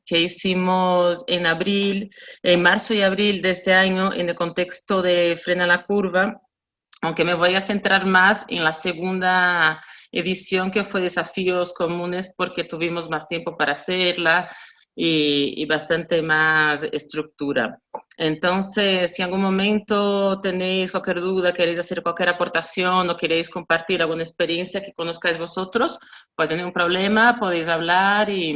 que hicimos en marzo y abril de este año, en el contexto de Frena la Curva, aunque me voy a centrar más en la segunda edición, que fue Desafíos Comunes, porque tuvimos más tiempo para hacerla y bastante más estructura. Entonces, si en algún momento tenéis cualquier duda, queréis hacer cualquier aportación o queréis compartir alguna experiencia que conozcáis vosotros, pues no hay ningún problema, podéis hablar y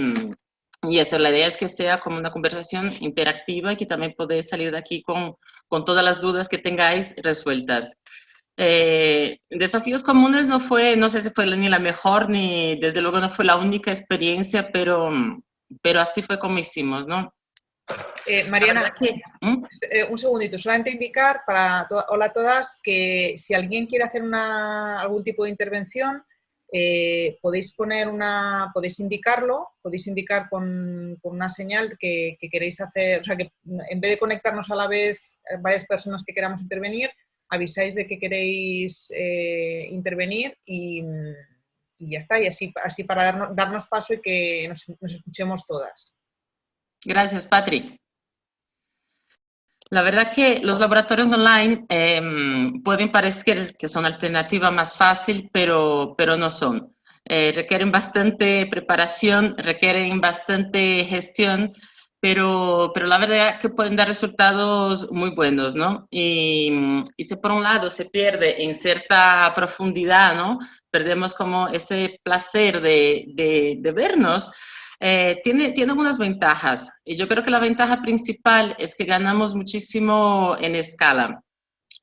eso, la idea es que sea como una conversación interactiva y que también podéis salir de aquí con todas las dudas que tengáis resueltas. Desafíos Comunes no fue, no sé si fue ni la mejor, ni desde luego no fue la única experiencia, pero así fue como hicimos, ¿no? La verdad Mariana, que, un segundito, solamente indicar hola a todas que si alguien quiere hacer algún tipo de intervención, podéis indicarlo, podéis indicar con una señal que queréis hacer, o sea, que en vez de conectarnos a la vez varias personas que queramos intervenir, avisáis de que queréis intervenir y ya está, y así para darnos paso y que nos escuchemos todas. gracias, Patrick. La verdad que los laboratorios online pueden parecer que son alternativa más fácil, pero no son. Requieren bastante preparación, requieren bastante gestión, pero la verdad que pueden dar resultados muy buenos, ¿no? Y si por un lado se pierde en cierta profundidad, ¿no? Perdemos como ese placer de vernos. Tiene algunas ventajas y yo creo que la ventaja principal es que ganamos muchísimo en escala.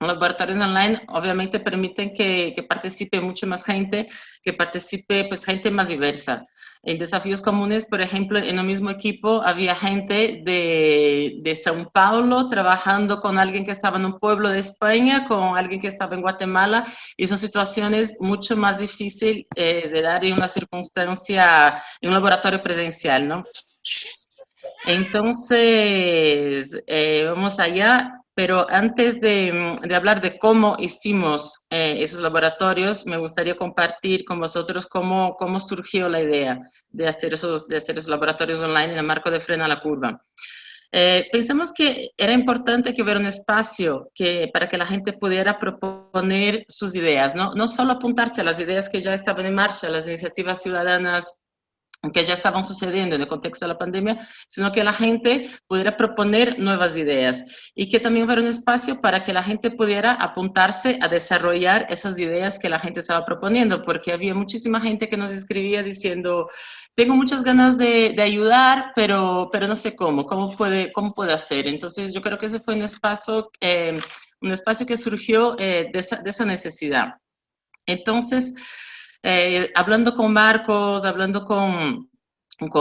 Los laboratorios online obviamente permiten que participe mucho más gente, que participe pues gente más diversa. En Desafíos Comunes, por ejemplo, en el mismo equipo había gente de São Paulo trabajando con alguien que estaba en un pueblo de España, con alguien que estaba en Guatemala, y son situaciones mucho más difíciles de dar en una circunstancia, en un laboratorio presencial, ¿no? Entonces, vamos allá, pero antes de hablar de cómo hicimos esos laboratorios, me gustaría compartir con vosotros cómo surgió la idea de hacer esos laboratorios online en el marco de Frena la Curva. Pensamos que era importante que hubiera un espacio para que la gente pudiera proponer sus ideas, ¿no? No solo apuntarse a las ideas que ya estaban en marcha, las iniciativas ciudadanas que ya estaban sucediendo en el contexto de la pandemia, sino que la gente pudiera proponer nuevas ideas y que también hubiera un espacio para que la gente pudiera apuntarse a desarrollar esas ideas que la gente estaba proponiendo, porque había muchísima gente que nos escribía diciendo, tengo muchas ganas de ayudar, pero no sé cómo puede hacer. Entonces yo creo que ese fue un espacio que surgió de esa necesidad. Entonces, hablando con Marcos, hablando con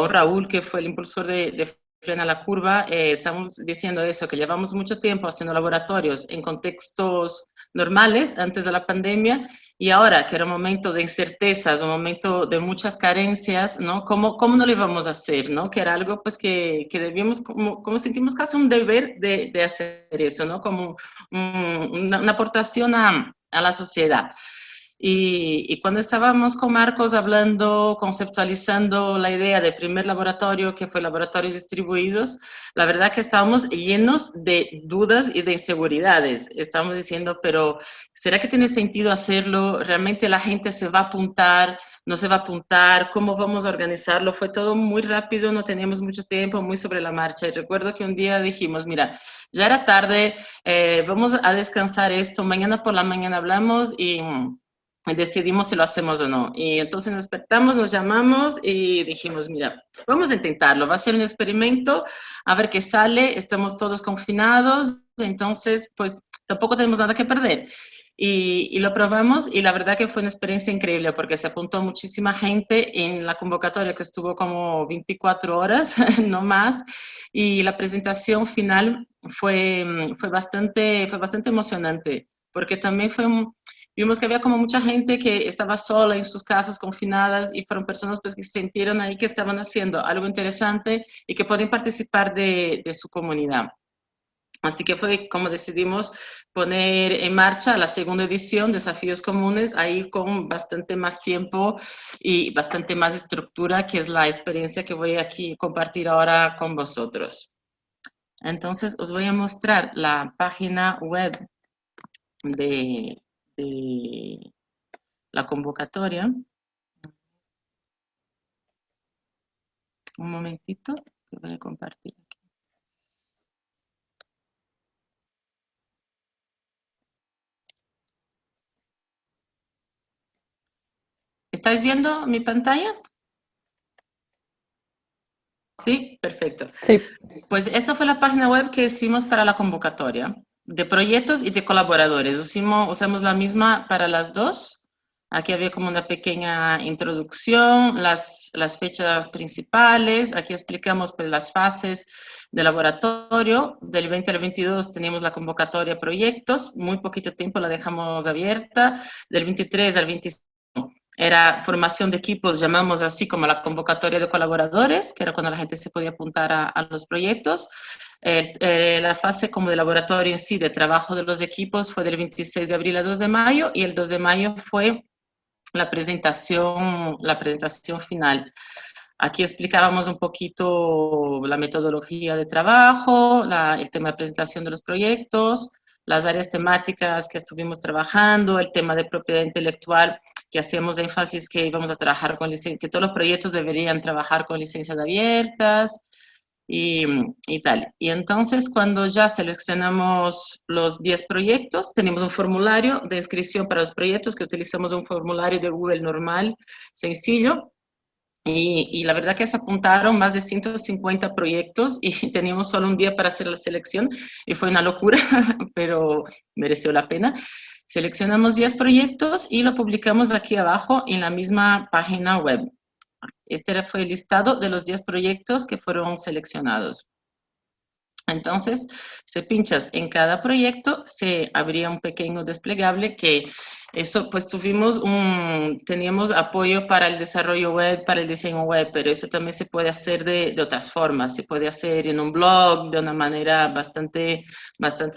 Raúl, que fue el impulsor de Frena la Curva, estamos diciendo eso, que llevamos mucho tiempo haciendo laboratorios en contextos normales antes de la pandemia y ahora que era un momento de incertezas, un momento de muchas carencias, ¿no? ¿Cómo no lo íbamos a hacer, ¿no? Que era algo pues que debíamos, como sentimos casi un deber de hacer eso, ¿no? Como una aportación a la sociedad. Y cuando estábamos con Marcos hablando, conceptualizando la idea del primer laboratorio, que fue Laboratorios Distribuidos, la verdad que estábamos llenos de dudas y de inseguridades. Estábamos diciendo, pero ¿será que tiene sentido hacerlo? ¿Realmente la gente se va a apuntar? ¿No se va a apuntar? ¿Cómo vamos a organizarlo? Fue todo muy rápido, no teníamos mucho tiempo, muy sobre la marcha. Y recuerdo que un día dijimos, mira, ya era tarde, vamos a descansar esto, mañana por la mañana hablamos y decidimos si lo hacemos o no. Y entonces nos despertamos, nos llamamos y dijimos, mira, vamos a intentarlo, va a ser un experimento, a ver qué sale, estamos todos confinados, entonces pues tampoco tenemos nada que perder. Y lo probamos y la verdad que fue una experiencia increíble porque se apuntó muchísima gente en la convocatoria que estuvo como 24 horas, no más, y la presentación final fue bastante emocionante porque también vimos que había como mucha gente que estaba sola en sus casas confinadas y fueron personas pues que se sintieron ahí que estaban haciendo algo interesante y que pueden participar de su comunidad. Así que fue como decidimos poner en marcha la segunda edición, Desafíos Comunes, ahí con bastante más tiempo y bastante más estructura, que es la experiencia que voy aquí a compartir ahora con vosotros. Entonces, os voy a mostrar la página web de la convocatoria. Un momentito, que voy a compartir. ¿Estáis viendo mi pantalla? Sí, perfecto. Sí. Pues esa fue la página web que hicimos para la convocatoria de proyectos y de colaboradores. Usamos la misma para las dos. Aquí había como una pequeña introducción, las fechas principales. Aquí explicamos pues, las fases del laboratorio. Del 20 al 22 teníamos la convocatoria proyectos. Muy poquito tiempo la dejamos abierta. Del 23 al 25 era formación de equipos, llamamos así como la convocatoria de colaboradores, que era cuando la gente se podía apuntar a los proyectos. La fase como de laboratorio en sí, de trabajo de los equipos, fue del 26 de abril a 2 de mayo, y el 2 de mayo fue la presentación final. Aquí explicábamos un poquito la metodología de trabajo, el tema de presentación de los proyectos, las áreas temáticas que estuvimos trabajando, el tema de propiedad intelectual, que hacíamos énfasis que íbamos a trabajar con que todos los proyectos deberían trabajar con licencias abiertas y tal. Y entonces, cuando ya seleccionamos los 10 proyectos, tenemos un formulario de inscripción para los proyectos, que utilizamos un formulario de Google normal, sencillo. Y la verdad que se apuntaron más de 150 proyectos y teníamos solo un día para hacer la selección y fue una locura, pero mereció la pena. Seleccionamos 10 proyectos y lo publicamos aquí abajo en la misma página web. Este fue el listado de los 10 proyectos que fueron seleccionados. Entonces, si pinchas en cada proyecto, se abría un pequeño desplegable que eso, pues teníamos apoyo para el desarrollo web, para el diseño web, pero eso también se puede hacer de otras formas. Se puede hacer en un blog de una manera bastante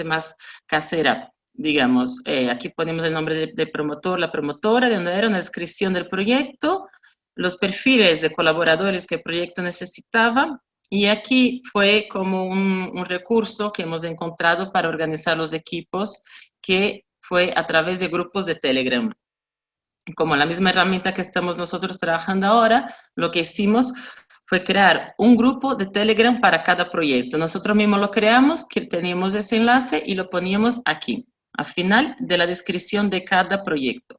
más casera, digamos. Aquí ponemos el nombre del promotor, la promotora, de donde era una descripción del proyecto, los perfiles de colaboradores que el proyecto necesitaba. Y aquí fue como un recurso que hemos encontrado para organizar los equipos, que fue a través de grupos de Telegram. Como la misma herramienta que estamos nosotros trabajando ahora, lo que hicimos fue crear un grupo de Telegram para cada proyecto. Nosotros mismos lo creamos, que teníamos ese enlace y lo poníamos aquí, al final de la descripción de cada proyecto.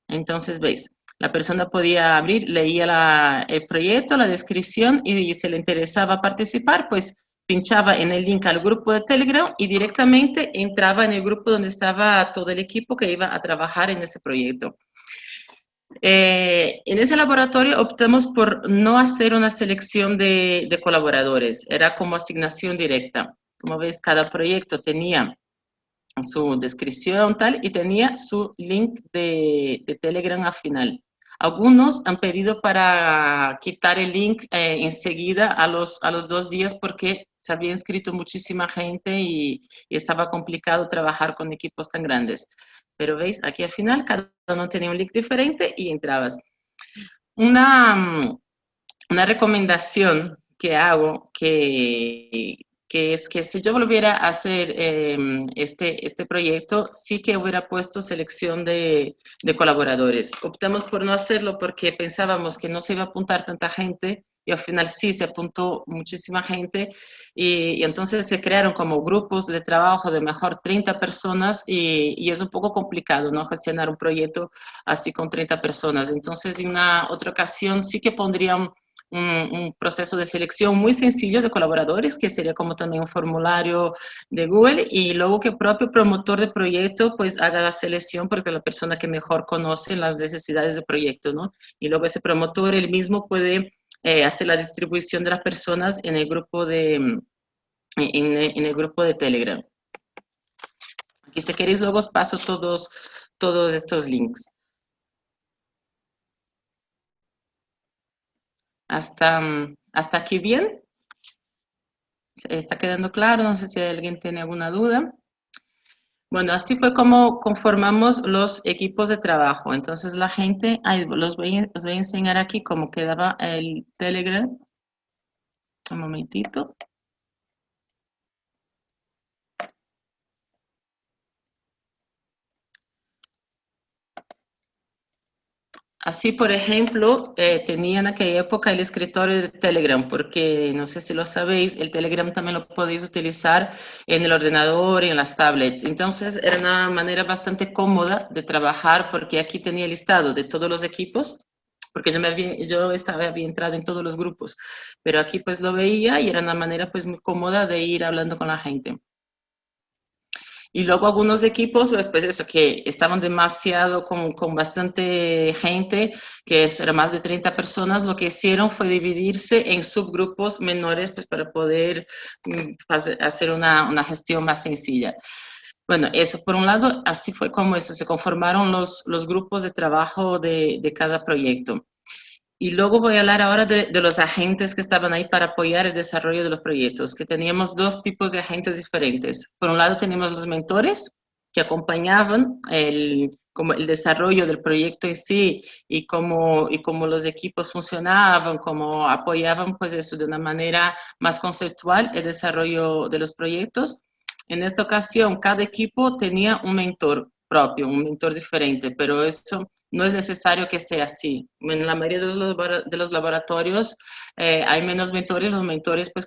Entonces, veis, la persona podía abrir, leía el proyecto, la descripción, y si le interesaba participar, pues pinchaba en el link al grupo de Telegram y directamente entraba en el grupo donde estaba todo el equipo que iba a trabajar en ese proyecto. En ese laboratorio optamos por no hacer una selección de colaboradores, era como asignación directa. Como ves, cada proyecto tenía su descripción tal y tenía su link de Telegram al final. Algunos han pedido para quitar el link enseguida a los 2 días, porque se había inscrito muchísima gente y estaba complicado trabajar con equipos tan grandes. Pero veis, aquí al final cada uno tenía un link diferente y entrabas. Una recomendación que hago, que es que si yo volviera a hacer este proyecto, sí que hubiera puesto selección de colaboradores. Optamos por no hacerlo porque pensábamos que no se iba a apuntar tanta gente, y al final sí se apuntó muchísima gente, y entonces se crearon como grupos de trabajo de mejor 30 personas, y es un poco complicado, ¿no?, gestionar un proyecto así con 30 personas. Entonces, en una otra ocasión sí que pondrían un proceso de selección muy sencillo de colaboradores, que sería como también un formulario de Google, y luego que el propio promotor de proyecto pues haga la selección, porque es la persona que mejor conoce las necesidades del proyecto, ¿no? Y luego ese promotor él mismo puede hacer la distribución de las personas en el grupo en el grupo de Telegram. Aquí, si queréis, luego os paso todos estos links. Hasta aquí bien. ¿Está quedando claro? No sé si alguien tiene alguna duda. Bueno, así fue como conformamos los equipos de trabajo. Entonces la gente, ahí os voy a enseñar aquí cómo quedaba el Telegram. Un momentito. Así, por ejemplo, tenía en aquella época el escritorio de Telegram, porque no sé si lo sabéis, el Telegram también lo podéis utilizar en el ordenador y en las tablets. Entonces, era una manera bastante cómoda de trabajar, porque aquí tenía el listado de todos los equipos, porque había entrado en todos los grupos, pero aquí pues lo veía y era una manera pues muy cómoda de ir hablando con la gente. Y luego algunos equipos, pues eso, que estaban demasiado con bastante gente, que era más de 30 personas, lo que hicieron fue dividirse en subgrupos menores, pues para poder hacer una gestión más sencilla. Bueno, eso por un lado, así fue como eso, se conformaron los grupos de trabajo de cada proyecto. Y luego voy a hablar ahora de los agentes que estaban ahí para apoyar el desarrollo de los proyectos, que teníamos dos tipos de agentes diferentes. Por un lado teníamos los mentores que acompañaban como el desarrollo del proyecto en sí y cómo los equipos funcionaban, cómo apoyaban pues eso de una manera más conceptual el desarrollo de los proyectos. En esta ocasión, cada equipo tenía un mentor propio, un mentor diferente, pero eso no es necesario que sea así. En la mayoría de los laboratorios hay menos mentores. Los mentores, pues,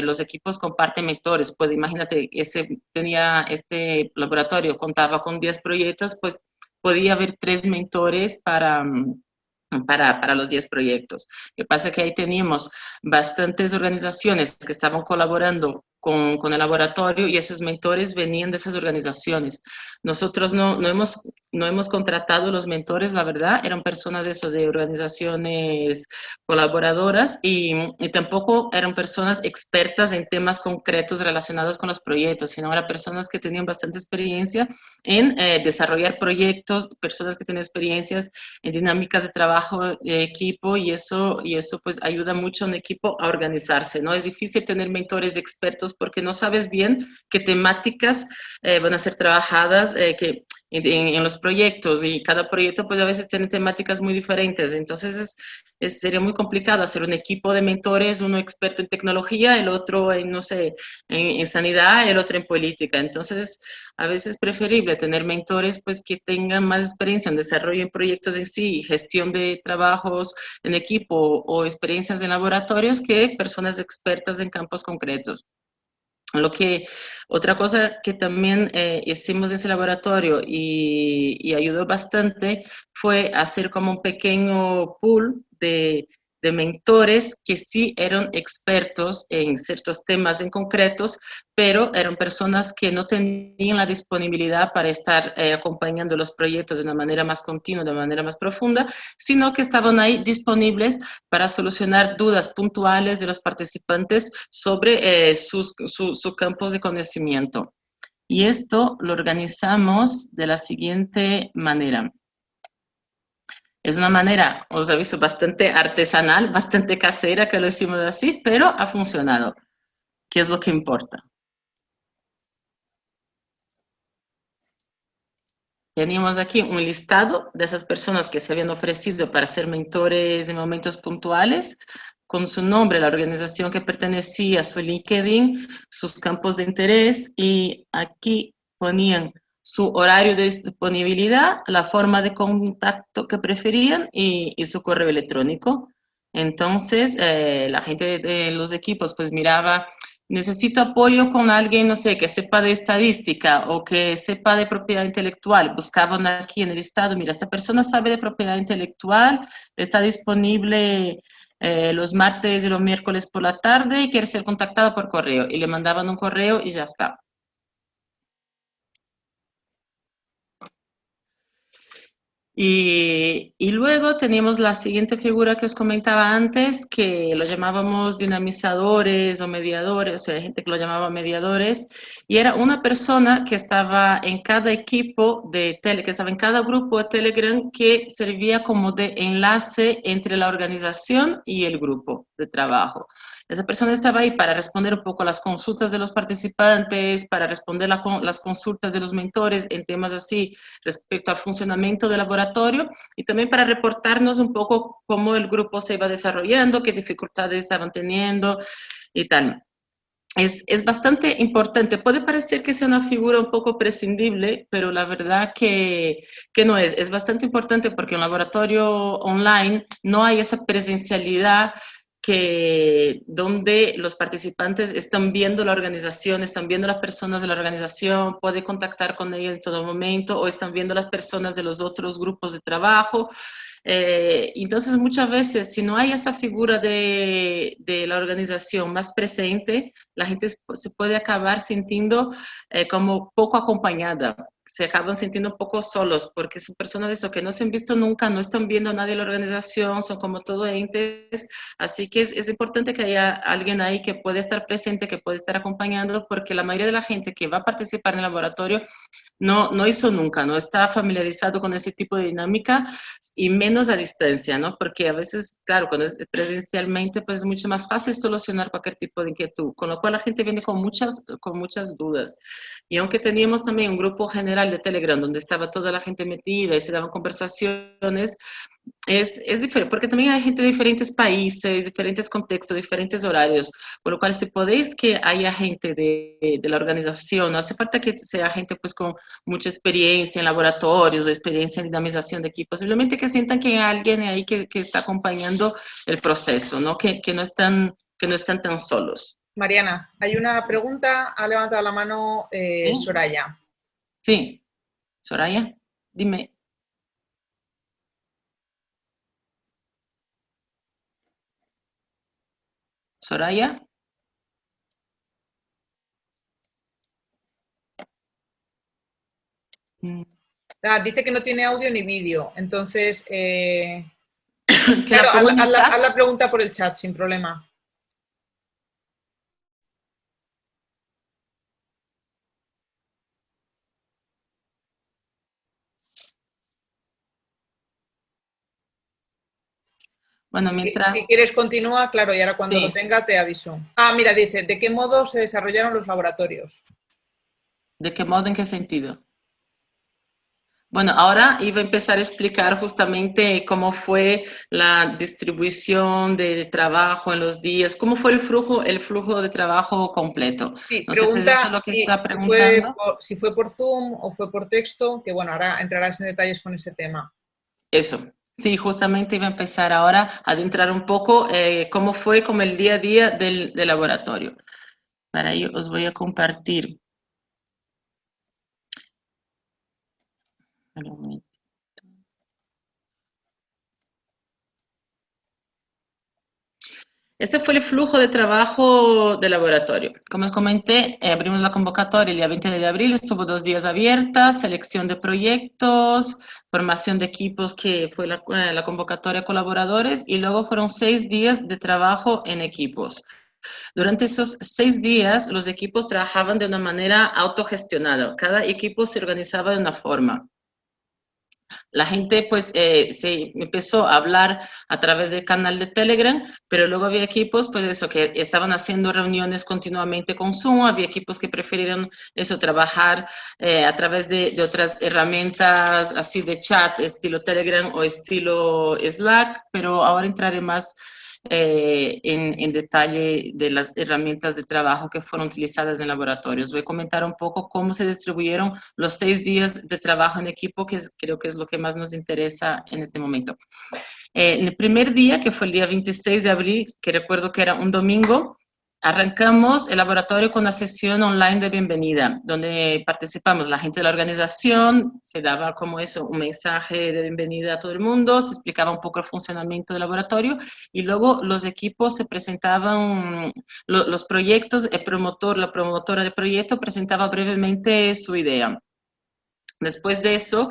los equipos comparten mentores. Pues imagínate, este laboratorio contaba con 10 proyectos, pues podía haber 3 mentores para los 10 proyectos. Lo que pasa es que ahí teníamos bastantes organizaciones que estaban colaborando con el laboratorio y esos mentores venían de esas organizaciones. Nosotros no hemos contratado los mentores, la verdad, eran personas de organizaciones colaboradoras y tampoco eran personas expertas en temas concretos relacionados con los proyectos, sino eran personas que tenían bastante experiencia en desarrollar proyectos, personas que tenían experiencias en dinámicas de trabajo de equipo y eso pues ayuda mucho a un equipo a organizarse, ¿no? Es difícil tener mentores expertos porque no sabes bien qué temáticas van a ser trabajadas en los proyectos y cada proyecto pues a veces tiene temáticas muy diferentes, entonces sería muy complicado hacer un equipo de mentores, uno experto en tecnología, el otro en, no sé, en sanidad, el otro en política, entonces a veces es preferible tener mentores pues que tengan más experiencia en desarrollo en proyectos en sí, gestión de trabajos en equipo o experiencias en laboratorios que personas expertas en campos concretos. Otra cosa que también hicimos en ese laboratorio y ayudó bastante fue hacer como un pequeño pool de mentores que sí eran expertos en ciertos temas en concretos, pero eran personas que no tenían la disponibilidad para estar acompañando los proyectos de una manera más continua, de una manera más profunda, sino que estaban ahí disponibles para solucionar dudas puntuales de los participantes sobre sus campos de conocimiento. Y esto lo organizamos de la siguiente manera. Es una manera, os aviso, bastante artesanal, bastante casera que lo hicimos así, pero ha funcionado, que es lo que importa. Teníamos aquí un listado de esas personas que se habían ofrecido para ser mentores en momentos puntuales, con su nombre, la organización que pertenecía, su LinkedIn, sus campos de interés y aquí ponían su horario de disponibilidad, la forma de contacto que preferían y su correo electrónico. Entonces, la gente de los equipos pues miraba necesito apoyo con alguien, no sé, que sepa de estadística o que sepa de propiedad intelectual. Buscaban aquí en el listado, mira, esta persona sabe de propiedad intelectual, está disponible los martes y los miércoles por la tarde y quiere ser contactado por correo. Y le mandaban un correo y ya está. Y luego teníamos la siguiente figura que os comentaba antes, que lo llamábamos dinamizadores o mediadores, o sea, hay gente que lo llamaba mediadores, y era una persona que estaba en cada equipo que estaba en cada grupo de Telegram que servía como de enlace entre la organización y el grupo de trabajo. Esa persona estaba ahí para responder un poco a las consultas de los participantes, para responder las consultas de los mentores en temas así respecto al funcionamiento del laboratorio y también para reportarnos un poco cómo el grupo se iba desarrollando, qué dificultades estaban teniendo y tal. Es bastante importante. Puede parecer que sea una figura un poco prescindible, pero la verdad que no es. Es bastante importante porque en un laboratorio online no hay esa presencialidad que donde los participantes están viendo la organización, están viendo las personas de la organización, puede contactar con ellos en todo momento o están viendo las personas de los otros grupos de trabajo. Entonces, muchas veces, si no hay esa figura de la organización más presente, la gente se puede acabar sintiendo como poco acompañada. Se acaban sintiendo un poco solos, porque son personas de eso que no se han visto nunca, no están viendo a nadie de la organización, son como todo entes. Así que es importante que haya alguien ahí que pueda estar presente, que pueda estar acompañando, porque la mayoría de la gente que va a participar en el laboratorio no hizo nunca, no está familiarizado con ese tipo de dinámica y menos a distancia, ¿no? Porque a veces, claro, cuando es presencialmente, pues es mucho más fácil solucionar cualquier tipo de inquietud, con lo cual la gente viene con muchas dudas. Y aunque teníamos también un grupo general de Telegram donde estaba toda la gente metida y se daban conversaciones, es diferente, porque también hay gente de diferentes países, diferentes contextos, diferentes horarios, por lo cual si podéis que haya gente de la organización, no hace falta que sea gente pues con mucha experiencia en laboratorios o experiencia en dinamización de equipos, simplemente que sientan que hay alguien ahí que está acompañando el proceso, ¿no? Que no están tan solos. Mariana, hay una pregunta, ha levantado la mano ¿Sí? Soraya. Sí, Soraya, dime. Soraya. Dice que no tiene audio ni vídeo, entonces, Que claro, la pongo en el chat. haz la pregunta por el chat sin problema. Bueno, Si mientras, quieres continúa, claro, y ahora cuando lo sí, tenga te aviso. Ah, mira, dice, ¿de qué modo se desarrollaron los laboratorios? ¿de qué modo, en qué sentido? Bueno, ahora iba a empezar a explicar justamente cómo fue la distribución de trabajo en los días, cómo fue el flujo de trabajo completo. Sí, No sé si es eso pregunta lo que está preguntando. si fue por Zoom o fue por texto, que bueno, ahora entrarás en detalles con ese tema. Eso. Sí, justamente iba a empezar ahora a adentrar un poco cómo fue como el día a día del laboratorio. Para ello os voy a compartir. Este fue el flujo de trabajo del laboratorio. Como os comenté, abrimos la convocatoria el día 20 de abril, estuvo 2 días abierta, selección de proyectos, formación de equipos, que fue la convocatoria colaboradores, y luego fueron 6 días de trabajo en equipos. Durante esos 6 días, los equipos trabajaban de una manera autogestionada. Cada equipo se organizaba de una forma. La gente pues se empezó a hablar a través del canal de Telegram, pero luego había equipos pues eso que estaban haciendo reuniones continuamente con Zoom, había equipos que prefirieron eso, trabajar a través de otras herramientas así de chat, estilo Telegram o estilo Slack, pero ahora entraré más en detalle de las herramientas de trabajo que fueron utilizadas en laboratorios. Voy a comentar un poco cómo se distribuyeron los 6 días de trabajo en equipo, creo que es lo que más nos interesa en este momento. En el primer día, que fue el día 26 de abril, que recuerdo que era un domingo, arrancamos el laboratorio con una sesión online de bienvenida, donde participamos la gente de la organización, se daba como eso, un mensaje de bienvenida a todo el mundo, se explicaba un poco el funcionamiento del laboratorio y luego los equipos se presentaban, los proyectos, la promotora del proyecto presentaba brevemente su idea. Después de eso,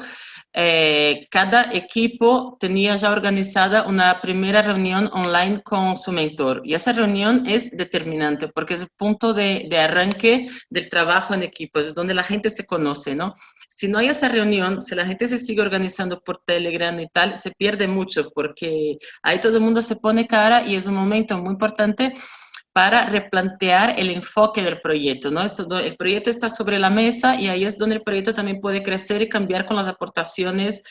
cada equipo tenía ya organizada una primera reunión online con su mentor y esa reunión es determinante porque es el punto de arranque del trabajo en equipo, es donde la gente se conoce, ¿no? Si no hay esa reunión, si la gente se sigue organizando por Telegram y tal, se pierde mucho porque ahí todo el mundo se pone cara y es un momento muy importante para replantear el enfoque del proyecto, ¿no? El proyecto está sobre la mesa y ahí es donde el proyecto también puede crecer y cambiar con las aportaciones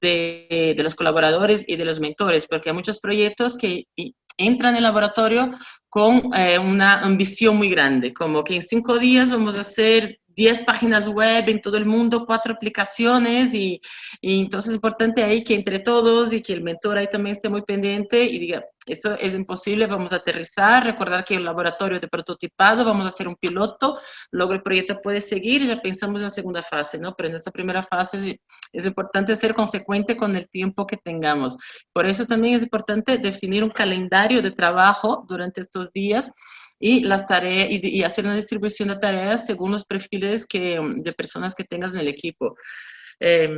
de los colaboradores y de los mentores, porque hay muchos proyectos que entran en el laboratorio con una ambición muy grande, como que en 5 días vamos a hacer 10 páginas web en todo el mundo, 4 aplicaciones y entonces es importante ahí que entre todos y que el mentor ahí también esté muy pendiente y diga, eso es imposible, vamos a aterrizar, recordar que hay un laboratorio de prototipado, vamos a hacer un piloto, luego el proyecto puede seguir y ya pensamos en la segunda fase, ¿no? Pero en esta primera fase es importante ser consecuente con el tiempo que tengamos. Por eso también es importante definir un calendario de trabajo durante estos días y las tareas y hacer una distribución de tareas según los perfiles de personas que tengas en el equipo. Eh,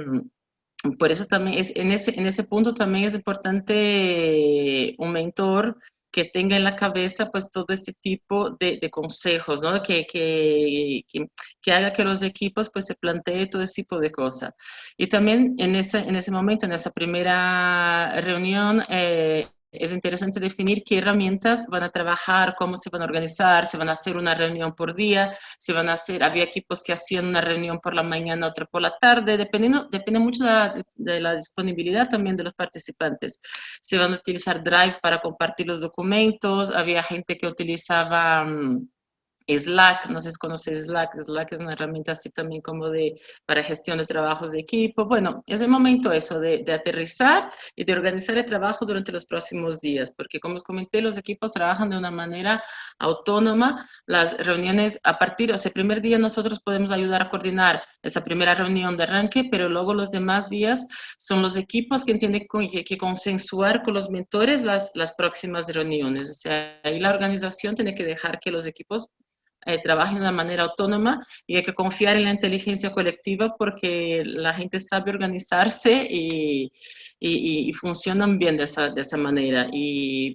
por eso también en ese punto también es importante un mentor que tenga en la cabeza pues todo este tipo de consejos, ¿no? Que haga que los equipos pues se planteen todo ese tipo de cosas. Y también en ese momento, en esa primera reunión, es interesante definir qué herramientas van a trabajar, cómo se van a organizar, si van a hacer una reunión por día, si van a hacer, había equipos que hacían una reunión por la mañana, otra por la tarde, depende mucho de la disponibilidad también de los participantes. Si van a utilizar Drive para compartir los documentos, había gente que utilizaba Slack, no sé si conoces Slack, Slack es una herramienta así también como para gestión de trabajos de equipo. Bueno, es el momento eso de aterrizar y de organizar el trabajo durante los próximos días, porque como os comenté, los equipos trabajan de una manera autónoma, las reuniones a partir, o sea, el primer día nosotros podemos ayudar a coordinar esa primera reunión de arranque, pero luego los demás días son los equipos que tienen que consensuar con los mentores las próximas reuniones. O sea, ahí la organización tiene que dejar que los equipos trabajen de una manera autónoma y hay que confiar en la inteligencia colectiva porque la gente sabe organizarse y funcionan bien de esa manera.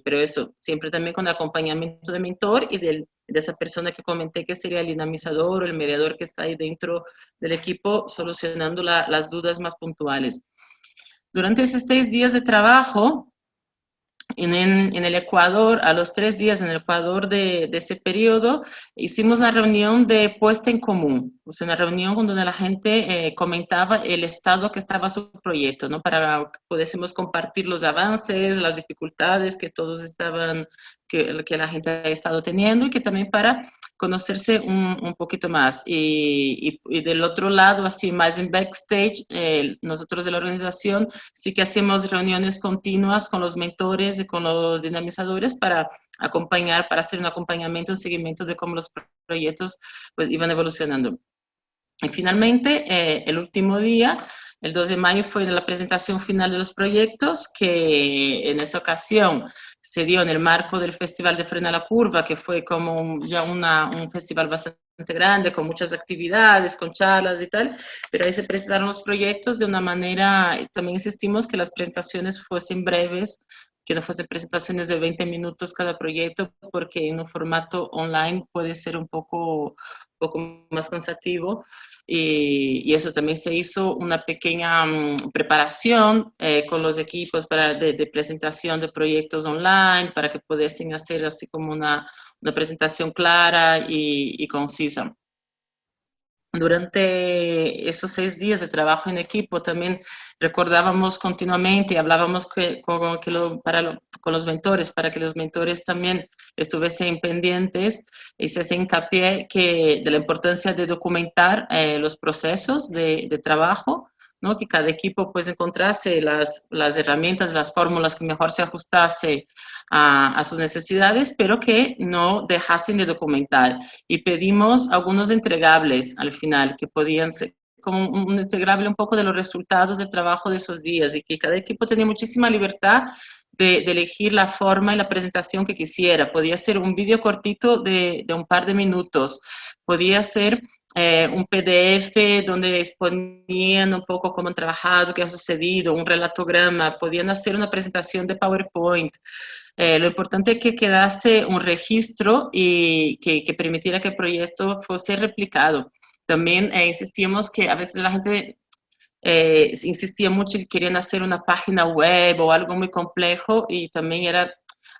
Pero eso, siempre también con el acompañamiento del mentor y de esa persona que comenté que sería el dinamizador o el mediador que está ahí dentro del equipo solucionando las dudas más puntuales. Durante esos 6 días de trabajo, en el Ecuador, a los 3 días en el Ecuador de ese periodo, hicimos una reunión de puesta en común, o sea, una reunión donde la gente comentaba el estado que estaba su proyecto, ¿no? Para que pudiésemos compartir los avances, las dificultades que todos estaban, que la gente ha estado teniendo y que también para conocerse un poquito más. Y del otro lado, así más en backstage, nosotros de la organización sí que hacemos reuniones continuas con los mentores y con los dinamizadores para acompañar, para hacer un acompañamiento, un seguimiento de cómo los proyectos pues iban evolucionando. Y finalmente, el último día, el 2 de mayo, fue la presentación final de los proyectos, que en esa ocasión se dio en el marco del Festival de Frena la Curva, que fue como ya un festival bastante grande, con muchas actividades, con charlas y tal, pero ahí se presentaron los proyectos de una manera, también insistimos que las presentaciones fuesen breves, que no fuesen presentaciones de 20 minutos cada proyecto, porque en un formato online puede ser un poco más cansativo. Y eso también se hizo una pequeña preparación con los equipos de presentación de proyectos online para que pudiesen hacer así como una presentación clara y concisa. Durante esos 6 días de trabajo en equipo también recordábamos continuamente y hablábamos con los mentores para que los mentores también estuviesen pendientes y se hace hincapié de la importancia de documentar los procesos de trabajo, ¿no? Que cada equipo pues encontrase las herramientas, las fórmulas que mejor se ajustase a sus necesidades, pero que no dejasen de documentar. Y pedimos algunos entregables al final, que podían ser como un entregable un poco de los resultados del trabajo de esos días y que cada equipo tenía muchísima libertad de elegir la forma y la presentación que quisiera. Podía ser un vídeo cortito de un par de minutos, podía ser un PDF donde exponían un poco cómo han trabajado, qué ha sucedido, un relatograma, podían hacer una presentación de PowerPoint. Lo importante es que quedase un registro y que permitiera que el proyecto fuese replicado. También insistimos que a veces la gente insistía mucho y querían hacer una página web o algo muy complejo y también era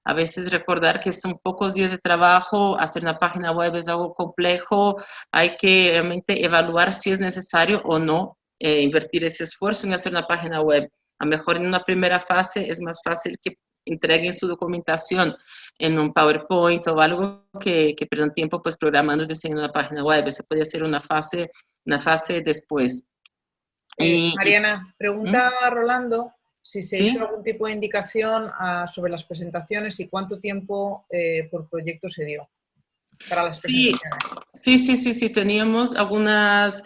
A veces recordar que son pocos días de trabajo, hacer una página web es algo complejo, hay que realmente evaluar si es necesario o no invertir ese esfuerzo en hacer una página web. A lo mejor en una primera fase es más fácil que entreguen su documentación en un PowerPoint o algo que pierdan tiempo pues programando y diseñando una página web. Eso puede ser una fase después. Mariana, pregunta a Rolando si se hizo ¿Sí? algún tipo de indicación sobre las presentaciones y cuánto tiempo por proyecto se dio para las Sí, presentaciones. sí, teníamos algunas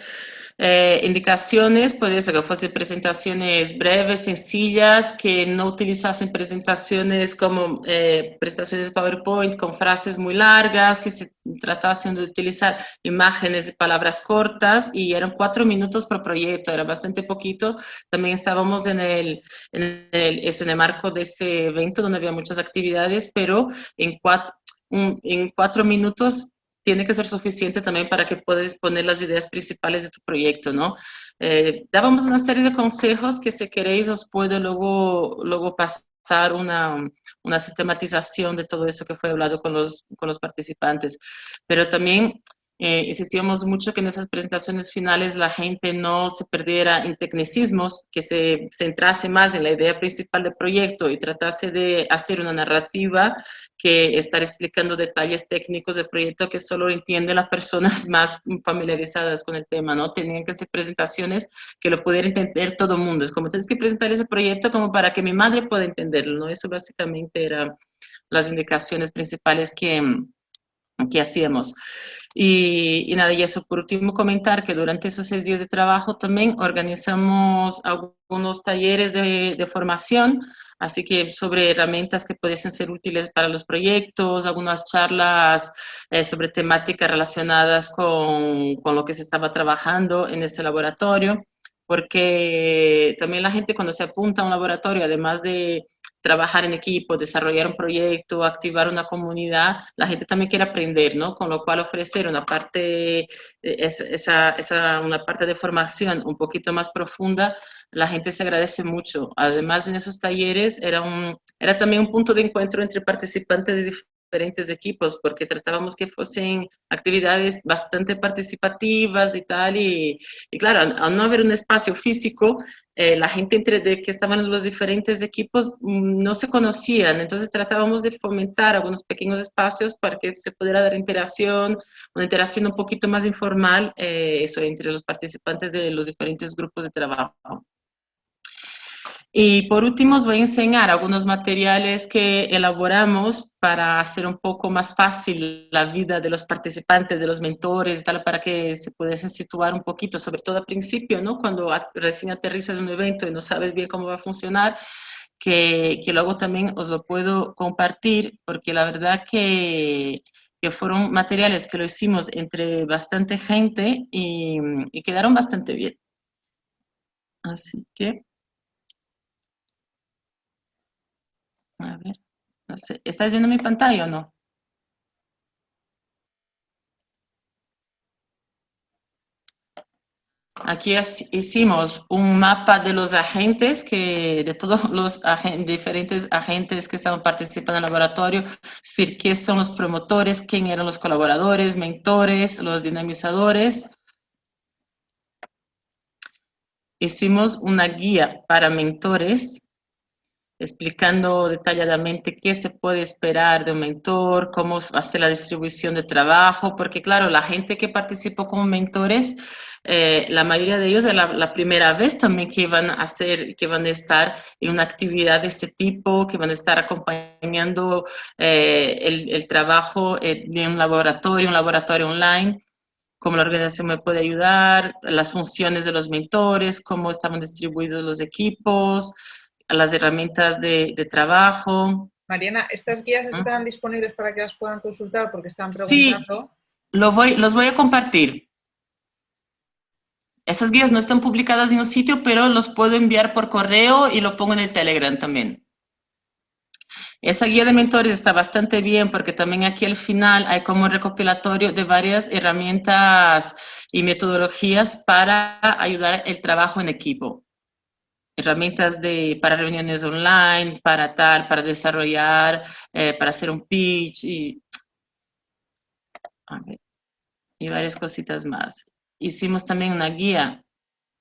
indicaciones, pues eso, que fuesen presentaciones breves, sencillas, que no utilizasen presentaciones como presentaciones de PowerPoint con frases muy largas, que se tratasen de utilizar imágenes y palabras cortas, y eran 4 minutos por proyecto, era bastante poquito. También estábamos en el marco de ese evento donde había muchas actividades, pero en 4 minutos tiene que ser suficiente también para que puedas poner las ideas principales de tu proyecto, ¿no? Dábamos una serie de consejos que si queréis os puedo luego pasar una sistematización de todo eso que fue hablado con los participantes, pero también insistíamos mucho que en esas presentaciones finales la gente no se perdiera en tecnicismos, que se centrase más en la idea principal del proyecto y tratase de hacer una narrativa que estar explicando detalles técnicos del proyecto que solo entienden las personas más familiarizadas con el tema, ¿no? Tenían que ser presentaciones que lo pudiera entender todo el mundo. Es como tienes que presentar ese proyecto como para que mi madre pueda entenderlo, ¿no? Eso básicamente eran las indicaciones principales que hacíamos. Y nada, y eso por último comentar que durante esos 6 días de trabajo también organizamos algunos talleres de formación, así que sobre herramientas que pudiesen ser útiles para los proyectos, algunas charlas sobre temáticas relacionadas con lo que se estaba trabajando en ese laboratorio, porque también la gente cuando se apunta a un laboratorio, además de trabajar en equipo, desarrollar un proyecto, activar una comunidad, la gente también quiere aprender, ¿no? Con lo cual ofrecer una parte, una parte de formación un poquito más profunda, la gente se agradece mucho. Además, en esos talleres era también un punto de encuentro entre participantes de diferentes equipos, porque tratábamos que fuesen actividades bastante participativas y tal, y claro, al no haber un espacio físico, la gente que estaban en los diferentes equipos no se conocían, entonces tratábamos de fomentar algunos pequeños espacios para que se pudiera dar una interacción un poquito más informal, eso, entre los participantes de los diferentes grupos de trabajo. Y por último, os voy a enseñar algunos materiales que elaboramos para hacer un poco más fácil la vida de los participantes, de los mentores, tal, para que se pudiesen situar un poquito, sobre todo al principio, ¿no? Cuando recién aterrizas en un evento y no sabes bien cómo va a funcionar, que luego también os lo puedo compartir, porque la verdad que fueron materiales que lo hicimos entre bastante gente y quedaron bastante bien. Así que... A ver, no sé, ¿estáis viendo mi pantalla o no? Aquí hicimos un mapa de los agentes, de todos los diferentes agentes que estaban participando en el laboratorio, es decir, qué son los promotores, quién eran los colaboradores, mentores, los dinamizadores. Hicimos una guía para mentores, explicando detalladamente qué se puede esperar de un mentor, cómo hacer la distribución de trabajo, porque claro, la gente que participó como mentores, la mayoría de ellos es la primera vez también que van a estar en una actividad de este tipo, que van a estar acompañando el trabajo de un laboratorio online, cómo la organización me puede ayudar, las funciones de los mentores, cómo estaban distribuidos los equipos, las herramientas de trabajo. Mariana, ¿estas guías están disponibles para que las puedan consultar? Porque están Sí, preguntando. los voy a compartir. Esas guías no están publicadas en un sitio, pero los puedo enviar por correo y lo pongo en el Telegram también. Esa guía de mentores está bastante bien porque también aquí al final hay como un recopilatorio de varias herramientas y metodologías para ayudar el trabajo en equipo. herramientas para reuniones online, para tal, para desarrollar, para hacer un pitch a ver, y varias cositas más. Hicimos también una guía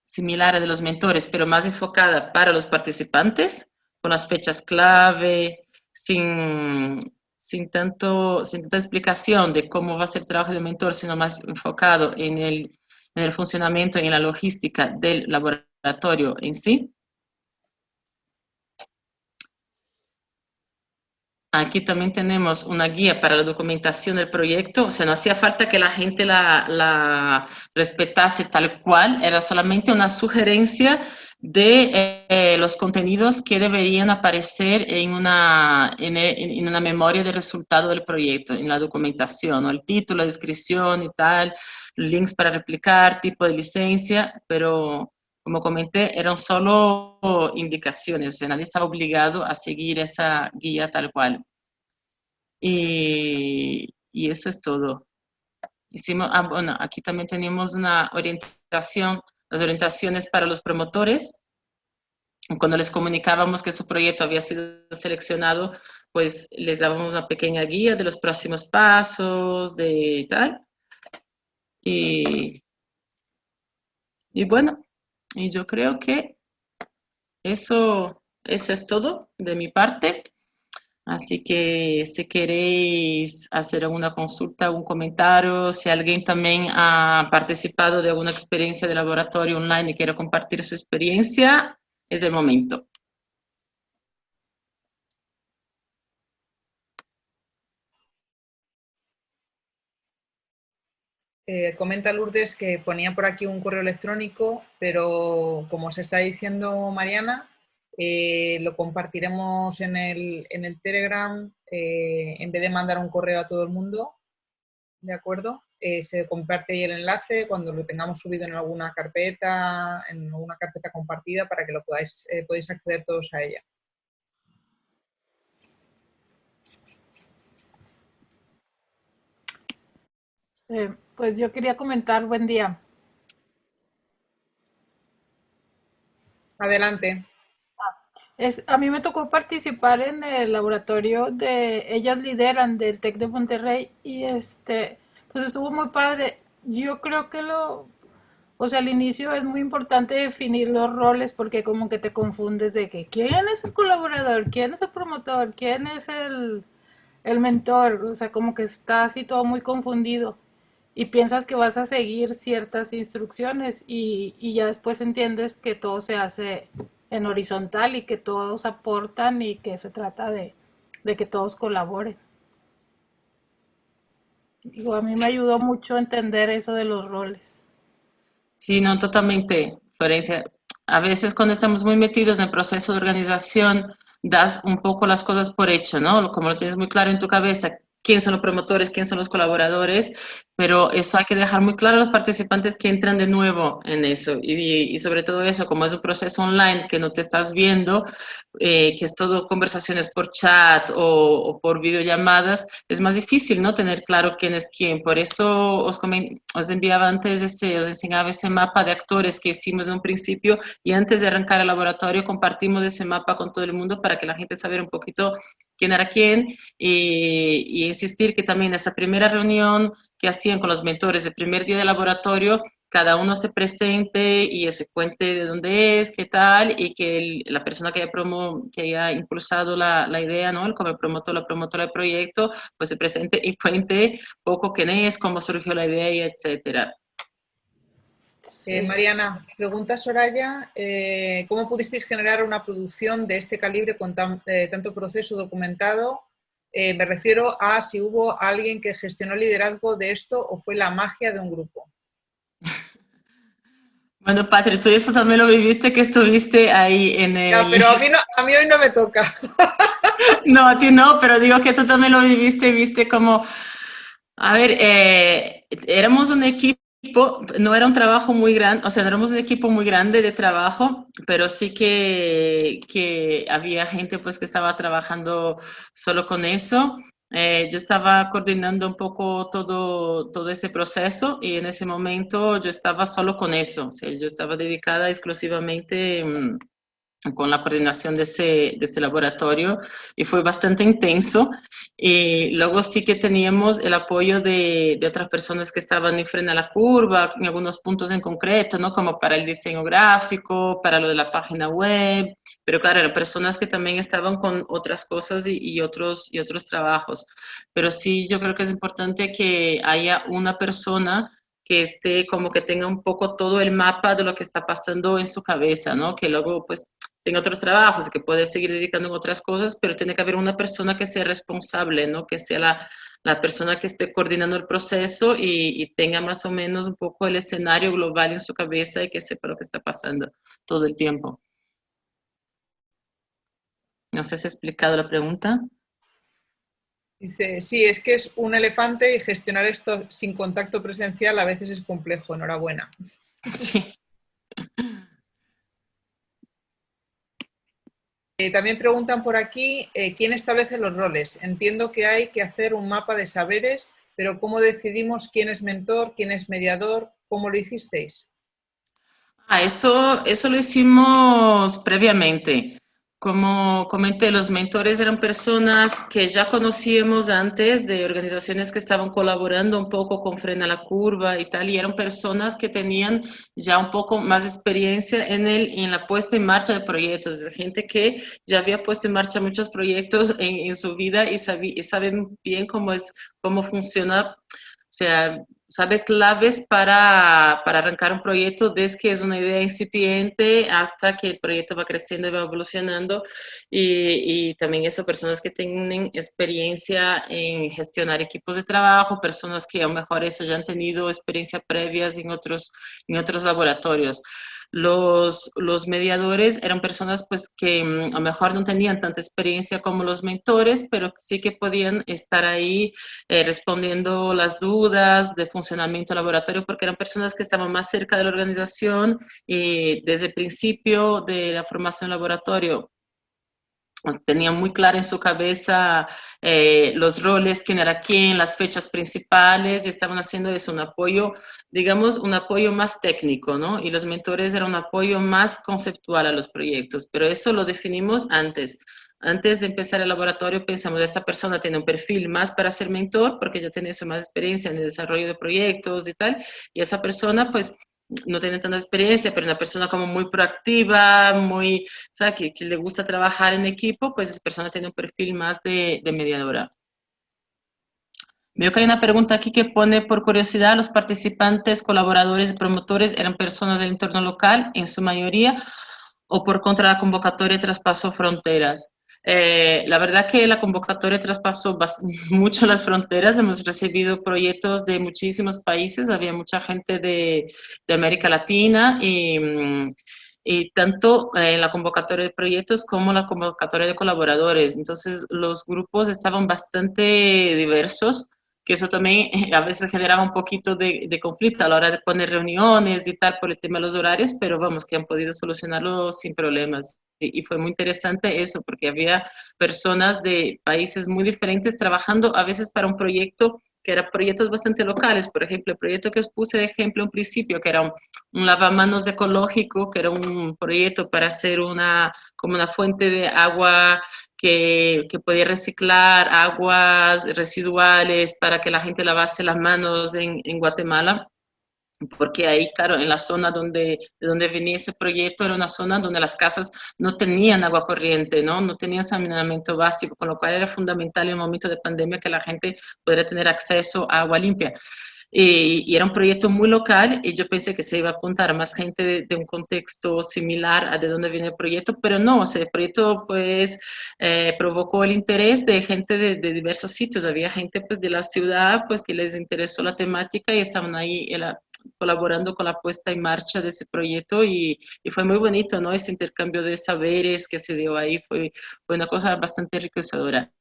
similar a de los mentores, pero más enfocada para los participantes, con las fechas clave, sin tanta explicación de cómo va a ser el trabajo del mentor, sino más enfocado en el funcionamiento y en la logística del laboratorio en sí. Aquí también tenemos una guía para la documentación del proyecto, o sea, no hacía falta que la gente la respetase tal cual, era solamente una sugerencia de los contenidos que deberían aparecer en una memoria de resultado del proyecto, en la documentación, ¿no? El título, la descripción y tal, links para replicar, tipo de licencia, pero como comenté, eran solo indicaciones, nadie estaba obligado a seguir esa guía tal cual. Y eso es todo. Bueno, aquí también tenemos una orientación, las orientaciones para los promotores. Cuando les comunicábamos que su proyecto había sido seleccionado, pues les dábamos una pequeña guía de los próximos pasos, de tal. Y, y bueno, y yo creo que eso es todo de mi parte. Así que si queréis hacer alguna consulta, algún comentario, si alguien también ha participado de alguna experiencia de laboratorio online y quiere compartir su experiencia, es el momento. Comenta Lourdes que ponía por aquí un correo electrónico, pero como se está diciendo Mariana, lo compartiremos en el Telegram en vez de mandar un correo a todo el mundo, ¿de acuerdo? Se comparte ahí el enlace cuando lo tengamos subido en alguna carpeta compartida para que lo podéis acceder todos a ella. Pues yo quería comentar, buen día. Adelante. A mí me tocó participar en el laboratorio ellas lideran del TEC de Monterrey y pues estuvo muy padre. Yo creo que o sea, al inicio es muy importante definir los roles porque como que te confundes de que quién es el colaborador, quién es el promotor, quién es el mentor, o sea, como que está así todo muy confundido y piensas que vas a seguir ciertas instrucciones y ya después entiendes que todo se hace en horizontal y que todos aportan y que se trata de que todos colaboren. Digo, a mí me Sí, ayudó mucho a entender eso de los roles. sí, no, totalmente, Florencia. A veces cuando estamos muy metidos en el proceso de organización, das un poco las cosas por hecho, ¿no? Como lo tienes muy claro en tu cabeza, quién son los promotores, quién son los colaboradores, pero eso hay que dejar muy claro a los participantes que entran de nuevo en eso. Y sobre todo eso, como es un proceso online que no te estás viendo, que es todo conversaciones por chat o por videollamadas, es más difícil, ¿no? Tener claro quién es quién. Por eso os enviaba antes os enseñaba ese mapa de actores que hicimos en un principio y antes de arrancar el laboratorio compartimos ese mapa con todo el mundo para que la gente sabiera un poquito quién era quién y insistir que también en esa primera reunión que hacían con los mentores el primer día de laboratorio, cada uno se presente y se cuente de dónde es, qué tal, y que la persona que haya impulsado la idea, ¿no? El como promotor, la promotora del proyecto, pues se presente y cuente poco quién es, cómo surgió la idea, y etcétera. Sí. Mariana, pregunta Soraya, ¿cómo pudisteis generar una producción de este calibre con tanto proceso documentado? Me refiero a si hubo alguien que gestionó el liderazgo de esto o fue la magia de un grupo. Bueno, Patri, tú eso también lo viviste, que estuviste ahí en Ya, el... pero a mí hoy no me toca. No, a ti no, pero digo que tú también lo viviste, viste como... A ver, éramos un equipo, no era un trabajo muy grande, o sea, no éramos un equipo muy grande de trabajo, pero sí que había gente pues que estaba trabajando solo con eso. Yo estaba coordinando un poco todo ese proceso y en ese momento yo estaba solo con eso, o sea, yo estaba dedicada exclusivamente con la coordinación de ese laboratorio y fue bastante intenso. Y luego sí que teníamos el apoyo de otras personas que estaban en frente a la curva, en algunos puntos en concreto, ¿no? Como para el diseño gráfico, para lo de la página web, pero claro, eran personas que también estaban con otras cosas y otros trabajos. Pero sí, yo creo que es importante que haya una persona que esté como que tenga un poco todo el mapa de lo que está pasando en su cabeza, ¿no? Que luego pues tenga otros trabajos, que puede seguir dedicando a otras cosas, pero tiene que haber una persona que sea responsable, ¿no? Que sea la persona que esté coordinando el proceso y tenga más o menos un poco el escenario global en su cabeza y que sepa lo que está pasando todo el tiempo. No sé si he explicado la pregunta. Dice, sí, es que es un elefante y gestionar esto sin contacto presencial a veces es complejo. Enhorabuena. Sí. También preguntan por aquí, ¿quién establece los roles? Entiendo que hay que hacer un mapa de saberes, pero ¿cómo decidimos quién es mentor, quién es mediador? ¿Cómo lo hicisteis? Eso lo hicimos previamente. Como comenté, los mentores eran personas que ya conocíamos antes de organizaciones que estaban colaborando un poco con Frena la Curva y tal, y eran personas que tenían ya un poco más experiencia en la puesta en marcha de proyectos, gente que ya había puesto en marcha muchos proyectos en su vida y saben bien cómo funciona, o sea, sabe claves para arrancar un proyecto desde que es una idea incipiente hasta que el proyecto va creciendo y va evolucionando. Y también eso, personas que tienen experiencia en gestionar equipos de trabajo, personas que a lo mejor eso ya han tenido experiencia previas en otros laboratorios. Los mediadores eran personas pues que a lo mejor no tenían tanta experiencia como los mentores, pero sí que podían estar ahí respondiendo las dudas de funcionamiento del laboratorio, porque eran personas que estaban más cerca de la organización y desde el principio de la formación del laboratorio tenían muy claro en su cabeza los roles, quién era quién, las fechas principales, y estaban haciendo eso, un apoyo, digamos, un apoyo más técnico, ¿no? Y los mentores eran un apoyo más conceptual a los proyectos, pero eso lo definimos antes. Antes de empezar el laboratorio pensamos, esta persona tiene un perfil más para ser mentor, porque ya tiene eso, más experiencia en el desarrollo de proyectos y tal, y esa persona, pues, no tiene tanta experiencia, pero una persona como muy proactiva, muy, o sea, que le gusta trabajar en equipo, pues esa persona tiene un perfil más de mediadora. Veo que hay una pregunta aquí que pone, por curiosidad, los participantes, colaboradores y promotores eran personas del entorno local, en su mayoría, o por contra la convocatoria traspasó fronteras. La verdad que la convocatoria traspasó mucho las fronteras, hemos recibido proyectos de muchísimos países, había mucha gente de América Latina y tanto en la convocatoria de proyectos como la convocatoria de colaboradores. Entonces los grupos estaban bastante diversos, que eso también a veces generaba un poquito de conflicto a la hora de poner reuniones y tal por el tema de los horarios, pero vamos, que han podido solucionarlo sin problemas. Y fue muy interesante eso, porque había personas de países muy diferentes trabajando a veces para un proyecto que eran proyectos bastante locales. Por ejemplo, el proyecto que os puse de ejemplo en principio, que era un lavamanos ecológico, que era un proyecto para hacer como una fuente de agua que podía reciclar aguas residuales para que la gente lavase las manos en Guatemala, porque ahí, claro, en la zona de donde venía ese proyecto era una zona donde las casas no tenían agua corriente, ¿no? No tenían saneamiento básico, con lo cual era fundamental en un momento de pandemia que la gente pudiera tener acceso a agua limpia. Y era un proyecto muy local y yo pensé que se iba a apuntar a más gente de un contexto similar a de dónde viene el proyecto, pero no, o sea, el proyecto pues provocó el interés de gente de diversos sitios, había gente pues de la ciudad pues que les interesó la temática y estaban ahí colaborando con la puesta en marcha de ese proyecto y fue muy bonito, ¿no? Ese intercambio de saberes que se dio ahí fue una cosa bastante enriquecedora.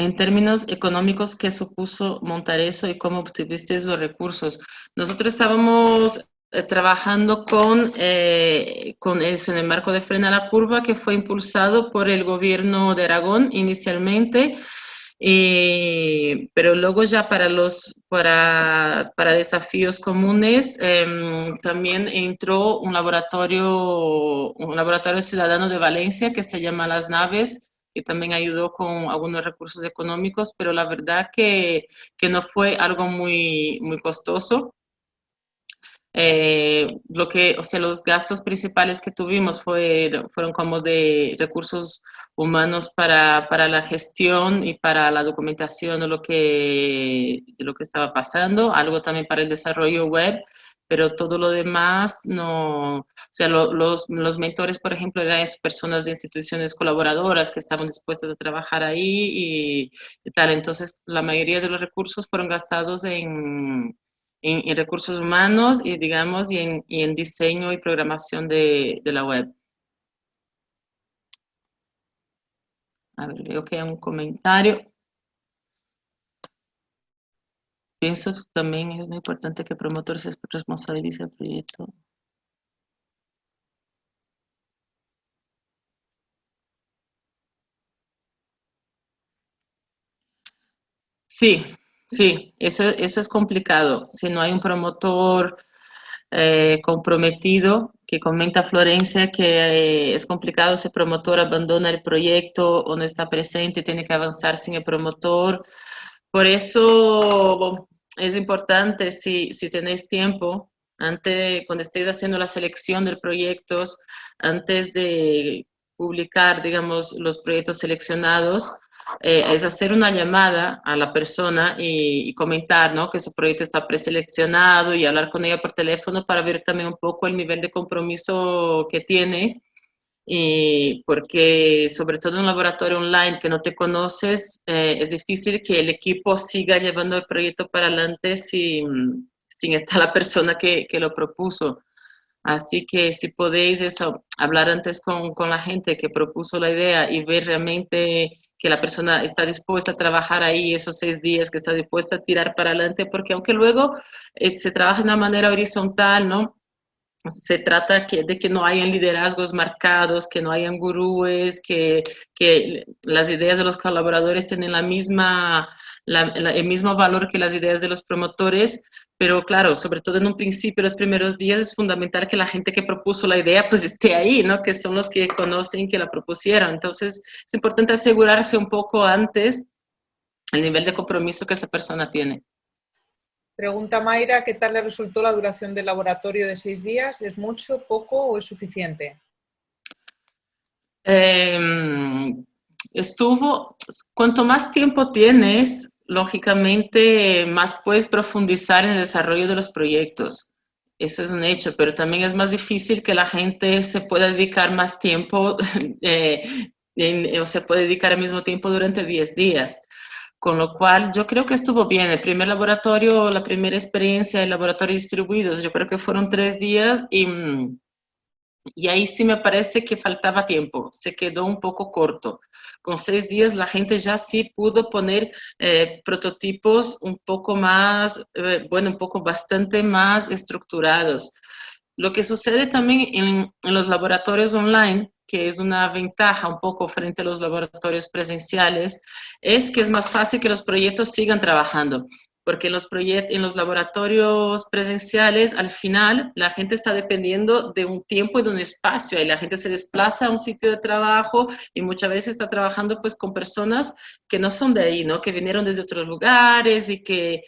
En términos económicos, ¿qué supuso montar eso y cómo obtuviste los recursos? Nosotros estábamos trabajando con eso en el marco de Frena la Curva, que fue impulsado por el gobierno de Aragón inicialmente, Pero luego ya para desafíos comunes también entró un laboratorio ciudadano de Valencia que se llama Las Naves, que también ayudó con algunos recursos económicos, pero la verdad que no fue algo muy costoso. O sea, los gastos principales que tuvimos fueron como de recursos humanos para la gestión y para la documentación de lo que estaba pasando, algo también para el desarrollo web, pero todo lo demás no, o sea, los mentores, por ejemplo, eran personas de instituciones colaboradoras que estaban dispuestas a trabajar ahí y tal. Entonces, la mayoría de los recursos fueron gastados en recursos humanos y, digamos, y en diseño y programación de la web. A ver, veo que hay un comentario. Pienso que también es muy importante que el promotor se responsabilice del proyecto. Sí, sí, eso es complicado. Si no hay un promotor comprometido, que comenta Florencia que es complicado si el promotor abandona el proyecto o no está presente, tiene que avanzar sin el promotor. Por eso es importante, si tenéis tiempo, cuando estéis haciendo la selección de proyectos, antes de publicar, digamos, los proyectos seleccionados, es hacer una llamada a la persona y comentar, ¿no?, que su proyecto está preseleccionado y hablar con ella por teléfono para ver también un poco el nivel de compromiso que tiene. Y porque sobre todo en un laboratorio online que no te conoces, es difícil que el equipo siga llevando el proyecto para adelante sin estar la persona que lo propuso. Así que si podéis eso, hablar antes con la gente que propuso la idea y ver realmente que la persona está dispuesta a trabajar ahí esos 6 días, que está dispuesta a tirar para adelante, porque aunque luego se trabaja de una manera horizontal, ¿no? Se trata de que no hayan liderazgos marcados, que no hayan gurúes, que las ideas de los colaboradores tienen el mismo valor que las ideas de los promotores, pero claro, sobre todo en un principio, los primeros días, es fundamental que la gente que propuso la idea pues esté ahí, ¿no?, que son los que conocen que la propusieron. Entonces, es importante asegurarse un poco antes el nivel de compromiso que esa persona tiene. Pregunta Mayra, ¿qué tal le resultó la duración del laboratorio de 6 días? ¿Es mucho, poco o es suficiente? Cuanto más tiempo tienes, lógicamente más puedes profundizar en el desarrollo de los proyectos. Eso es un hecho, pero también es más difícil que la gente se pueda dedicar más tiempo o se puede dedicar al mismo tiempo durante 10 días. Con lo cual, yo creo que estuvo bien. El primer laboratorio, la primera experiencia de laboratorios distribuidos, yo creo que fueron 3 días y ahí sí me parece que faltaba tiempo, se quedó un poco corto. Con 6 días la gente ya sí pudo poner prototipos un poco más, bueno, un poco bastante más estructurados. Lo que sucede también en los laboratorios online, que es una ventaja un poco frente a los laboratorios presenciales, es que es más fácil que los proyectos sigan trabajando, porque en los laboratorios presenciales, al final, la gente está dependiendo de un tiempo y de un espacio, y la gente se desplaza a un sitio de trabajo y muchas veces está trabajando pues con personas que no son de ahí, ¿no?, que vinieron desde otros lugares y qué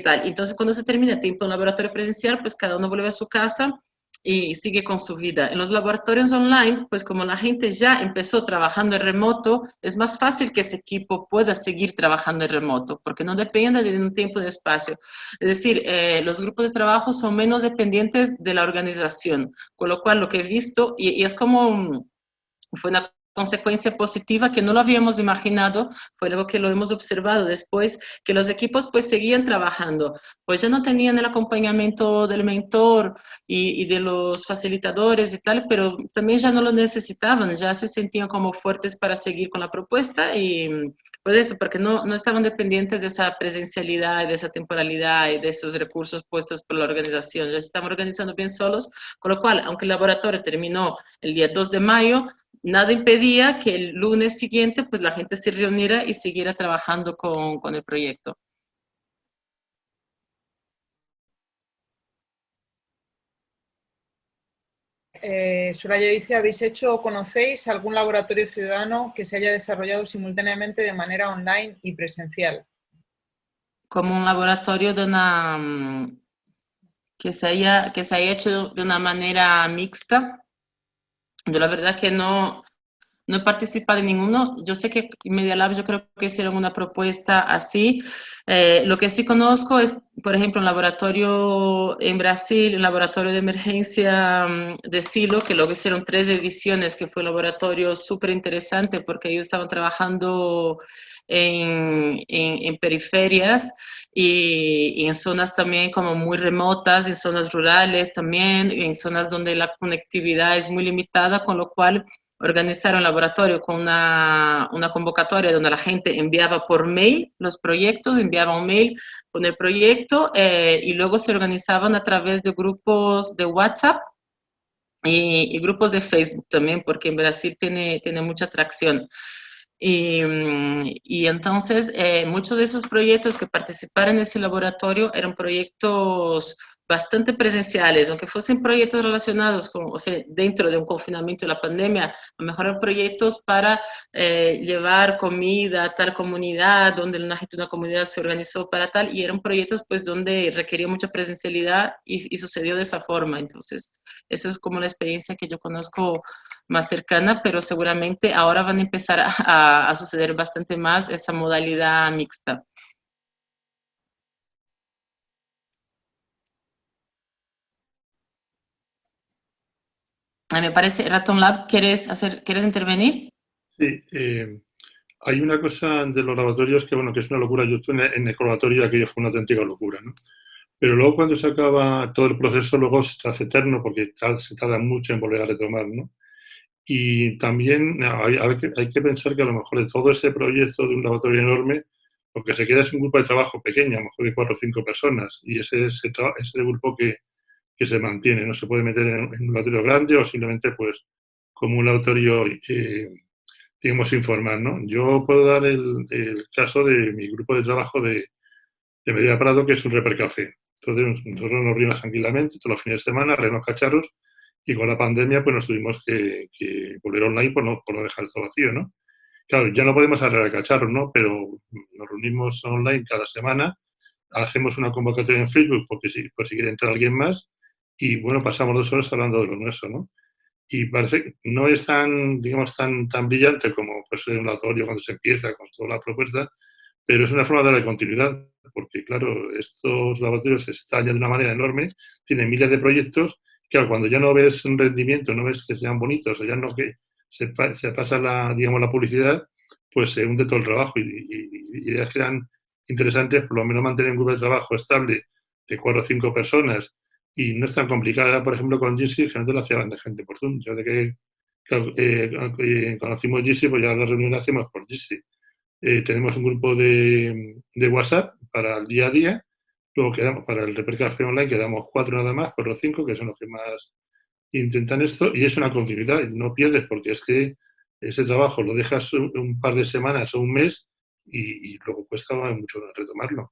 tal. Entonces, cuando se termina el tiempo en un laboratorio presencial, pues cada uno vuelve a su casa y sigue con su vida. En los laboratorios online, pues como la gente ya empezó trabajando en remoto, es más fácil que ese equipo pueda seguir trabajando en remoto, porque no depende de un tiempo de espacio. Es decir, los grupos de trabajo son menos dependientes de la organización, con lo cual lo que he visto, y es como, fue una consecuencia positiva que no lo habíamos imaginado, fue algo que lo hemos observado después, que los equipos pues seguían trabajando, pues ya no tenían el acompañamiento del mentor y de los facilitadores y tal, pero también ya no lo necesitaban, ya se sentían como fuertes para seguir con la propuesta y pues eso, porque no estaban dependientes de esa presencialidad, de esa temporalidad y de esos recursos puestos por la organización, ya se estaban organizando bien solos, con lo cual, aunque el laboratorio terminó el día 2 de mayo, nada impedía que el lunes siguiente pues la gente se reuniera y siguiera trabajando con el proyecto. Soraya dice, ¿habéis hecho o conocéis algún laboratorio ciudadano que se haya desarrollado simultáneamente de manera online y presencial? Como un laboratorio de una, que se haya hecho de una manera mixta. Yo la verdad que no he participado en ninguno. Yo sé que Media Lab yo creo que hicieron una propuesta así. Lo que sí conozco es, por ejemplo, un laboratorio en Brasil, un laboratorio de emergencia de Silo, que luego hicieron 3 ediciones, que fue un laboratorio súper interesante porque ellos estaban trabajando en periferias y en zonas también como muy remotas, en zonas rurales también, en zonas donde la conectividad es muy limitada, con lo cual organizar un laboratorio con una convocatoria donde la gente enviaba por mail los proyectos, enviaba un mail con el proyecto y luego se organizaban a través de grupos de WhatsApp y grupos de Facebook también, porque en Brasil tiene mucha atracción. Y entonces muchos de esos proyectos que participaron en ese laboratorio eran proyectos bastante presenciales, aunque fuesen proyectos relacionados con, o sea, dentro de un confinamiento de la pandemia, a lo mejor eran proyectos para llevar comida a tal comunidad, donde una gente de una comunidad se organizó para tal, y eran proyectos pues donde requería mucha presencialidad y sucedió de esa forma. Entonces, eso es como la experiencia que yo conozco más cercana, pero seguramente ahora van a empezar a suceder bastante más esa modalidad mixta. A mí me parece, Raton Lab, ¿quieres intervenir? Sí, hay una cosa de los laboratorios que, bueno, que es una locura. Yo estuve en el laboratorio y aquello fue una auténtica locura, ¿no? Pero luego cuando se acaba todo el proceso, luego se hace eterno porque se tarda mucho en volver a retomar, ¿no? Y también hay que pensar que a lo mejor de todo ese proyecto de un laboratorio enorme, lo que se queda es un grupo de trabajo pequeño, a lo mejor de 4 o 5 personas, y ese es el grupo que se mantiene. No se puede meter en un laboratorio grande o simplemente, pues, como un laboratorio, digamos, informal, ¿no? Yo puedo dar el caso de mi grupo de trabajo de Medina Prado, que es un Reper Café. Entonces, nosotros nos reunimos tranquilamente todos los fines de semana, arreglamos cacharros, y con la pandemia pues nos tuvimos que volver online por no dejar todo vacío, ¿no? Claro, ya no podemos arreglar cacharros, ¿no? Pero nos reunimos online cada semana, hacemos una convocatoria en Facebook porque por si quiere entrar alguien más y, bueno, pasamos 2 horas hablando de lo nuestro, ¿no? Y parece que no es tan, digamos, tan brillante como pues, un laboratorio cuando se empieza con toda la propuesta, pero es una forma de darle continuidad, porque claro, estos laboratorios estallan de una manera enorme, tienen miles de proyectos, claro, cuando ya no ves un rendimiento, no ves que sean bonitos, o ya no que se pasa digamos, la publicidad, pues se hunde todo el trabajo y ideas que eran interesantes, por lo menos mantener un grupo de trabajo estable de 4 o 5 personas y no es tan complicada, por ejemplo, con Jitsi, que antes lo hacían de gente por Zoom. Yo de que claro, conocimos Jitsi, pues ya las reuniones las hacemos por Jitsi. Tenemos un grupo de WhatsApp para el día a día, luego quedamos para el Reper Café Online, quedamos 4 nada más, 4 o 5, que son los que más intentan esto, y es una continuidad, no pierdes, porque es que ese trabajo lo dejas un par de semanas o un mes y luego cuesta mucho retomarlo.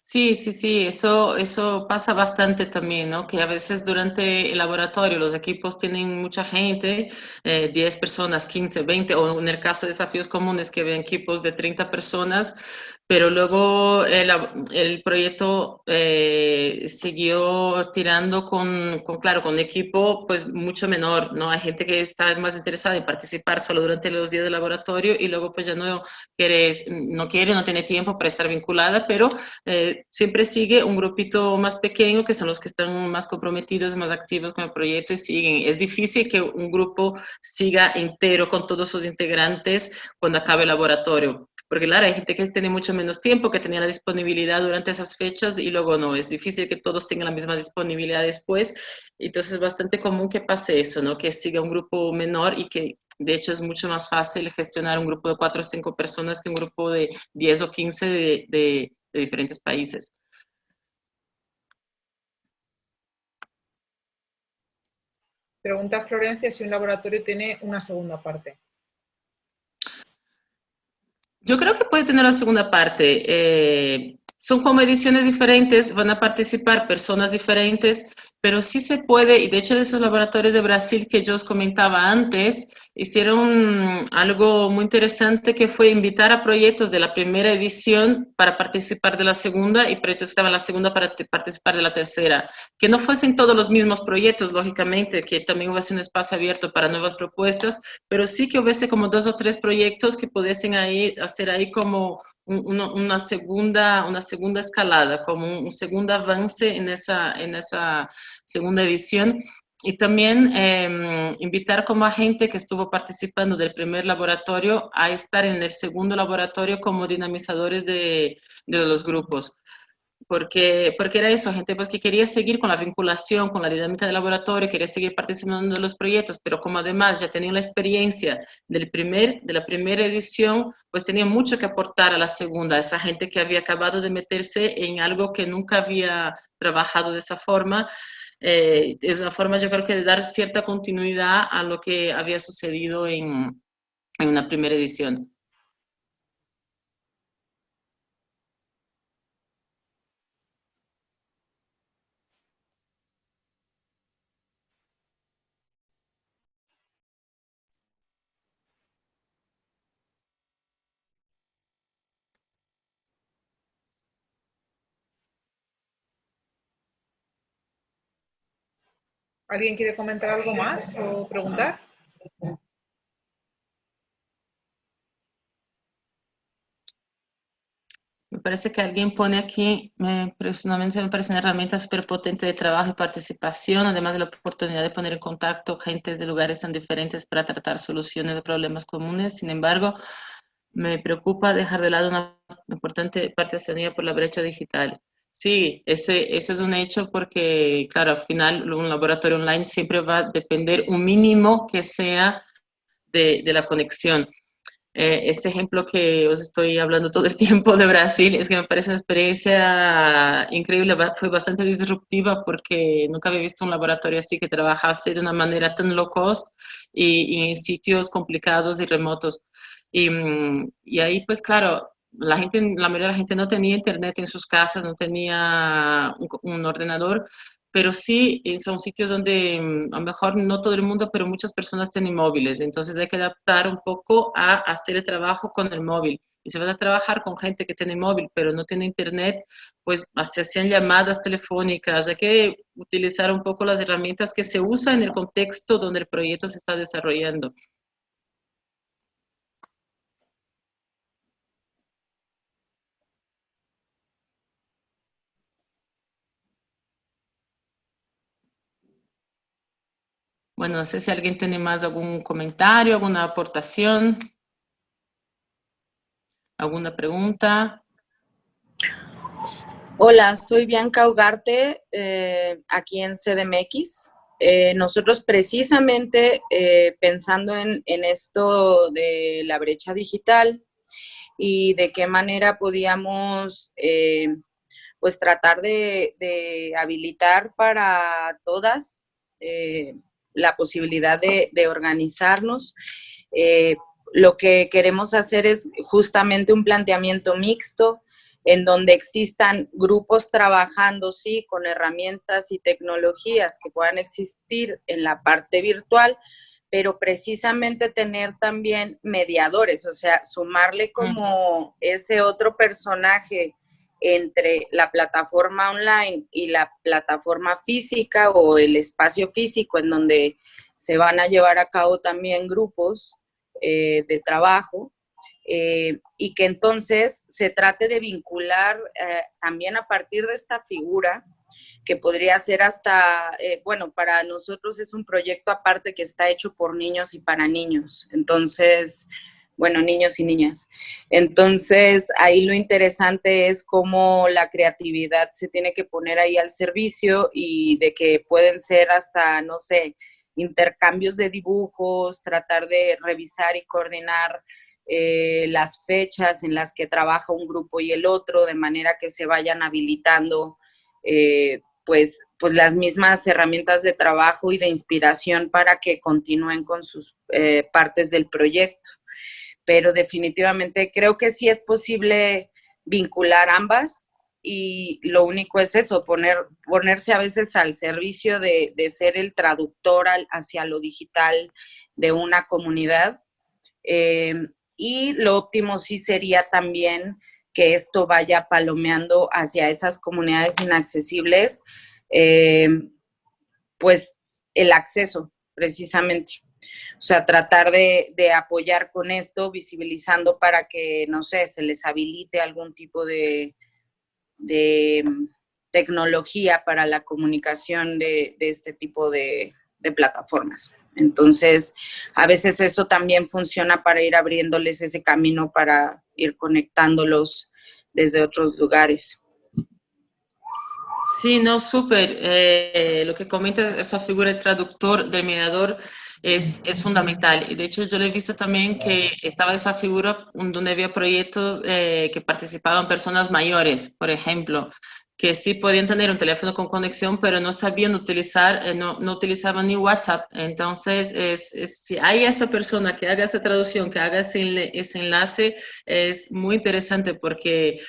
Sí, sí, sí, eso pasa bastante también, ¿no? Que a veces durante el laboratorio los equipos tienen mucha gente, 10 personas, 15, 20, o en el caso de desafíos comunes que ven equipos de 30 personas, pero luego el proyecto siguió tirando claro, con un equipo pues mucho menor, ¿no? Hay gente que está más interesada en participar solo durante los días de laboratorio y luego pues ya no tiene tiempo para estar vinculada, pero siempre sigue un grupito más pequeño que son los que están más comprometidos, más activos con el proyecto y siguen. Es difícil que un grupo siga entero con todos sus integrantes cuando acabe el laboratorio. Porque claro, hay gente que tiene mucho menos tiempo, que tenía la disponibilidad durante esas fechas y luego no. Es difícil que todos tengan la misma disponibilidad después. Entonces es bastante común que pase eso, ¿no? Que siga un grupo menor y que de hecho es mucho más fácil gestionar un grupo de 4 o 5 personas que un grupo de 10 o 15 de diferentes países. Pregunta Florencia si un laboratorio tiene una segunda parte. Yo creo que puede tener la segunda parte. Son como ediciones diferentes, van a participar personas diferentes, pero sí se puede, y de hecho de esos laboratorios de Brasil que yo os comentaba antes, hicieron algo muy interesante que fue invitar a proyectos de la primera edición para participar de la segunda y proyectos que estaban en la segunda para participar de la tercera. Que no fuesen todos los mismos proyectos, lógicamente, que también hubiese un espacio abierto para nuevas propuestas, pero sí que hubiese como 2 o 3 proyectos que pudiesen ahí, hacer ahí como una segunda escalada, como un segundo avance en esa segunda edición. Y también invitar como a gente que estuvo participando del primer laboratorio a estar en el segundo laboratorio como dinamizadores de los grupos. Porque era eso, gente pues que quería seguir con la vinculación, con la dinámica del laboratorio, quería seguir participando de los proyectos, pero como además ya tenían la experiencia de la primera edición, pues tenían mucho que aportar a la segunda, a esa gente que había acabado de meterse en algo que nunca había trabajado de esa forma. Es una forma, yo creo que de dar cierta continuidad a lo que había sucedido en una primera edición. ¿Alguien quiere comentar algo más o preguntar? Me parece que alguien pone aquí, personalmente me parece una herramienta súper potente de trabajo y participación, además de la oportunidad de poner en contacto gentes de lugares tan diferentes para tratar soluciones de problemas comunes. Sin embargo, me preocupa dejar de lado una importante parte de la ciudadanía por la brecha digital. Sí, eso es un hecho porque, claro, al final un laboratorio online siempre va a depender un mínimo que sea de la conexión. Este ejemplo que os estoy hablando todo el tiempo de Brasil es que me parece una experiencia increíble, fue bastante disruptiva porque nunca había visto un laboratorio así que trabajase de una manera tan low cost y en sitios complicados y remotos. Y ahí, pues claro, la mayoría de la gente no tenía internet en sus casas, no tenía un ordenador, pero sí son sitios donde a lo mejor no todo el mundo, pero muchas personas tienen móviles, entonces hay que adaptar un poco a hacer el trabajo con el móvil. Y si vas a trabajar con gente que tiene móvil, pero no tiene internet, pues se hacían llamadas telefónicas, hay que utilizar un poco las herramientas que se usan en el contexto donde el proyecto se está desarrollando. Bueno, no sé si alguien tiene más algún comentario, alguna aportación, alguna pregunta. Hola, soy Bianca Ugarte, aquí en CDMX. Nosotros precisamente pensando en esto de la brecha digital y de qué manera podíamos pues tratar de habilitar para todas la posibilidad de organizarnos. Lo que queremos hacer es justamente un planteamiento mixto en donde existan grupos trabajando, sí, con herramientas y tecnologías que puedan existir en la parte virtual, pero precisamente tener también mediadores, o sea, sumarle como ese otro personaje entre la plataforma online y la plataforma física o el espacio físico en donde se van a llevar a cabo también grupos de trabajo, y que entonces se trate de vincular también a partir de esta figura, que podría ser hasta, bueno, para nosotros es un proyecto aparte que está hecho por niños y para niños, entonces, bueno, niños y niñas. Entonces, ahí lo interesante es cómo la creatividad se tiene que poner ahí al servicio y de que pueden ser hasta, no sé, intercambios de dibujos, tratar de revisar y coordinar las fechas en las que trabaja un grupo y el otro, de manera que se vayan habilitando pues las mismas herramientas de trabajo y de inspiración para que continúen con sus partes del proyecto. Pero definitivamente creo que sí es posible vincular ambas, y lo único es eso, ponerse a veces al servicio de ser el traductor hacia lo digital de una comunidad. Y lo óptimo sí sería también que esto vaya palomeando hacia esas comunidades inaccesibles, pues el acceso, precisamente. O sea, tratar de apoyar con esto, visibilizando para que, no sé, se les habilite algún tipo de tecnología para la comunicación de este tipo de plataformas. Entonces, a veces eso también funciona para ir abriéndoles ese camino, para ir conectándolos desde otros lugares. Sí, no, súper. Lo que comenta esa figura del traductor, del mediador, es fundamental. Y de hecho yo le he visto también que estaba esa figura donde había proyectos que participaban personas mayores, por ejemplo, que sí podían tener un teléfono con conexión, pero no sabían utilizar, no utilizaban ni WhatsApp. Entonces, si hay esa persona que haga esa traducción, que haga ese enlace, es muy interesante porque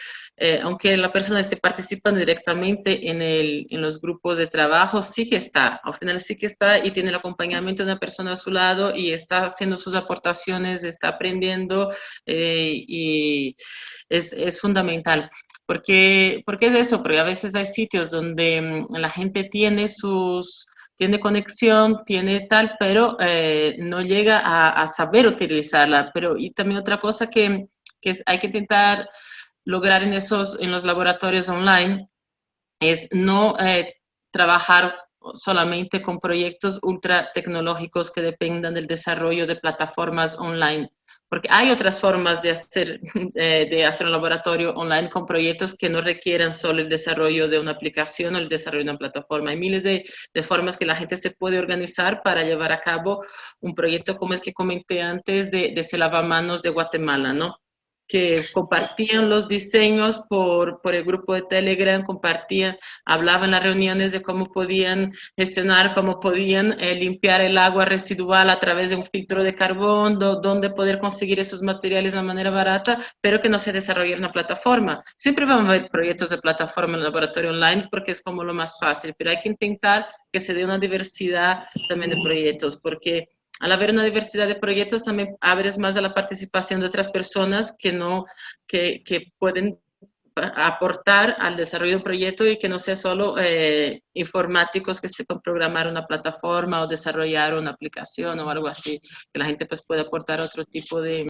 aunque la persona esté participando directamente en los grupos de trabajo, sí que está, al final sí que está y tiene el acompañamiento de una persona a su lado y está haciendo sus aportaciones, está aprendiendo y es fundamental. ¿Por qué es eso? Porque a veces hay sitios donde la gente tiene conexión, tiene tal, pero no llega a saber utilizarla. Y también otra cosa que hay que intentar lograr en los laboratorios online es no trabajar solamente con proyectos ultra tecnológicos que dependan del desarrollo de plataformas online, porque hay otras formas de hacer un laboratorio online con proyectos que no requieran solo el desarrollo de una aplicación o el desarrollo de una plataforma. Hay miles de formas que la gente se puede organizar para llevar a cabo un proyecto como es que comenté antes de ese lavamanos de Guatemala, ¿no? Que compartían los diseños por el grupo de Telegram, hablaban en las reuniones de cómo podían gestionar, cómo podían limpiar el agua residual a través de un filtro de carbón, dónde poder conseguir esos materiales de manera barata, pero que no se desarrolle una plataforma. Siempre van a haber proyectos de plataforma en el laboratorio online porque es como lo más fácil, pero hay que intentar que se dé una diversidad también de proyectos, porque al haber una diversidad de proyectos también abres más a la participación de otras personas que pueden aportar al desarrollo de un proyecto y que no sea solo informáticos que sepan programar una plataforma o desarrollar una aplicación o algo así, que la gente pues pueda aportar otro tipo de...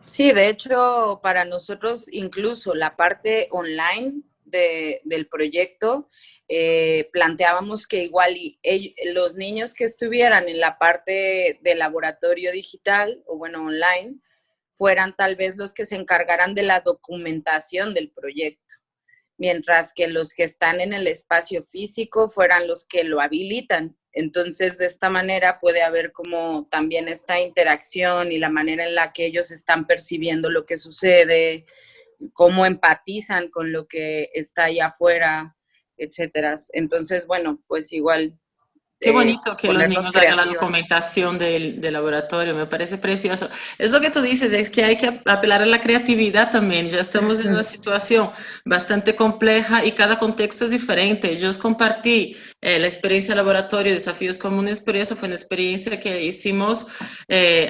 Sí, de hecho, para nosotros incluso la parte online del proyecto, planteábamos que igual los niños que estuvieran en la parte de laboratorio digital o bueno, online, fueran tal vez los que se encargaran de la documentación del proyecto, mientras que los que están en el espacio físico fueran los que lo habilitan. Entonces, de esta manera puede haber como también esta interacción y la manera en la que ellos están percibiendo lo que sucede, cómo empatizan con lo que está allá afuera, etcétera. Entonces, bueno, pues igual... Qué bonito que los niños hagan la documentación del laboratorio, me parece precioso. Es lo que tú dices, es que hay que apelar a la creatividad también. Ya estamos en una situación bastante compleja y cada contexto es diferente. Yo os compartí la experiencia de laboratorio, desafíos comunes, pero eso fue una experiencia que hicimos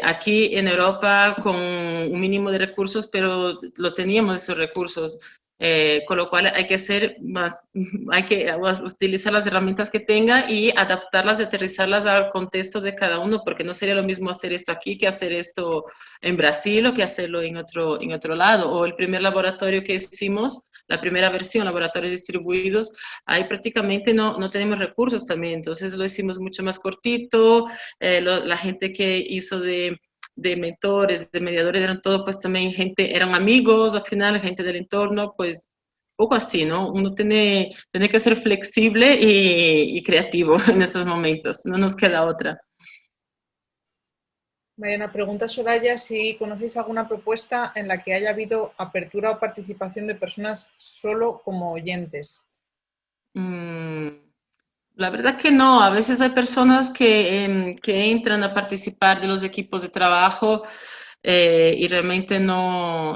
aquí en Europa con un mínimo de recursos, pero lo teníamos esos recursos. Con lo cual hay que utilizar las herramientas que tenga y adaptarlas y aterrizarlas al contexto de cada uno, porque no sería lo mismo hacer esto aquí que hacer esto en Brasil o que hacerlo en otro lado. O el primer laboratorio que hicimos, la primera versión, laboratorios distribuidos, ahí prácticamente no tenemos recursos también, entonces lo hicimos mucho más cortito, la gente que hizo de mentores, de mediadores, eran todo pues también eran amigos al final, gente del entorno, pues poco así, ¿no? Uno tiene que ser flexible y creativo en esos momentos, no nos queda otra. Mariana, pregunta Soraya si conocéis alguna propuesta en la que haya habido apertura o participación de personas solo como oyentes. Mm, la verdad que no, a veces hay personas que entran a participar de los equipos de trabajo y realmente no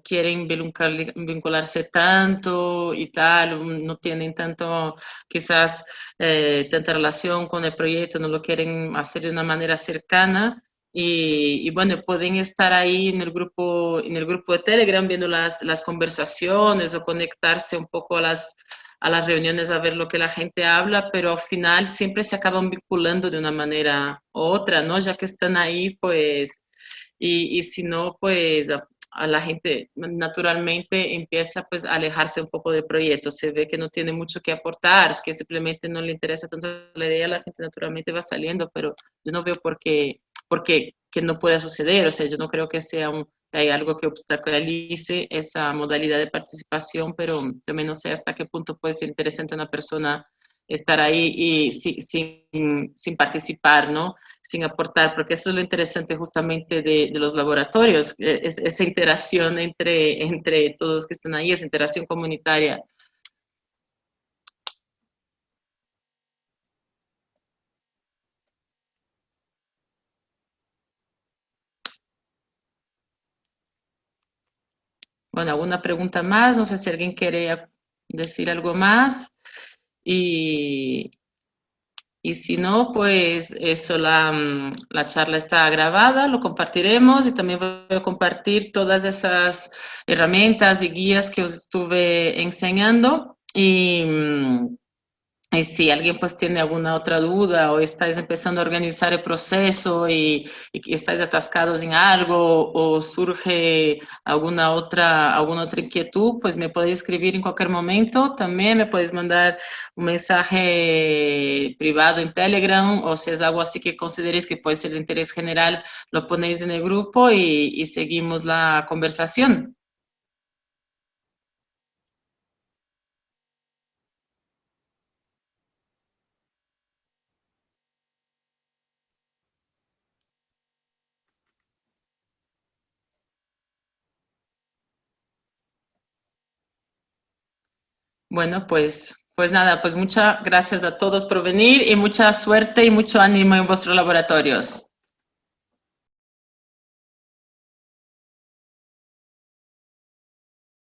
quieren vincularse tanto y tal, no tienen tanto, quizás, tanta relación con el proyecto, no lo quieren hacer de una manera cercana. Y bueno, pueden estar ahí en el grupo de Telegram viendo las conversaciones o conectarse un poco a las reuniones a ver lo que la gente habla, pero al final siempre se acaban vinculando de una manera u otra, ¿no? Ya que están ahí, pues, y si no, pues a la gente naturalmente empieza pues a alejarse un poco del proyecto, se ve que no tiene mucho que aportar, que simplemente no le interesa tanto la idea, la gente naturalmente va saliendo, pero yo no veo por qué que no pueda suceder, o sea, yo no creo que sea hay algo que obstaculice esa modalidad de participación, pero también no sé hasta qué punto puede ser interesante una persona estar ahí y sin participar, ¿no? Sin aportar, porque eso es lo interesante justamente de los laboratorios, es esa interacción entre todos los que están ahí, esa interacción comunitaria. Bueno, ¿alguna pregunta más? No sé si alguien quiere decir algo más. Y, y si no, pues eso, la charla está grabada, lo compartiremos y también voy a compartir todas esas herramientas y guías que os estuve enseñando. Y si alguien pues tiene alguna otra duda o estáis empezando a organizar el proceso y que estáis atascados en algo o surge alguna otra inquietud, pues me podéis escribir en cualquier momento. También me podéis mandar un mensaje privado en Telegram o si es algo así que consideréis que puede ser de interés general, lo ponéis en el grupo y seguimos la conversación. Bueno, pues nada, pues muchas gracias a todos por venir y mucha suerte y mucho ánimo en vuestros laboratorios.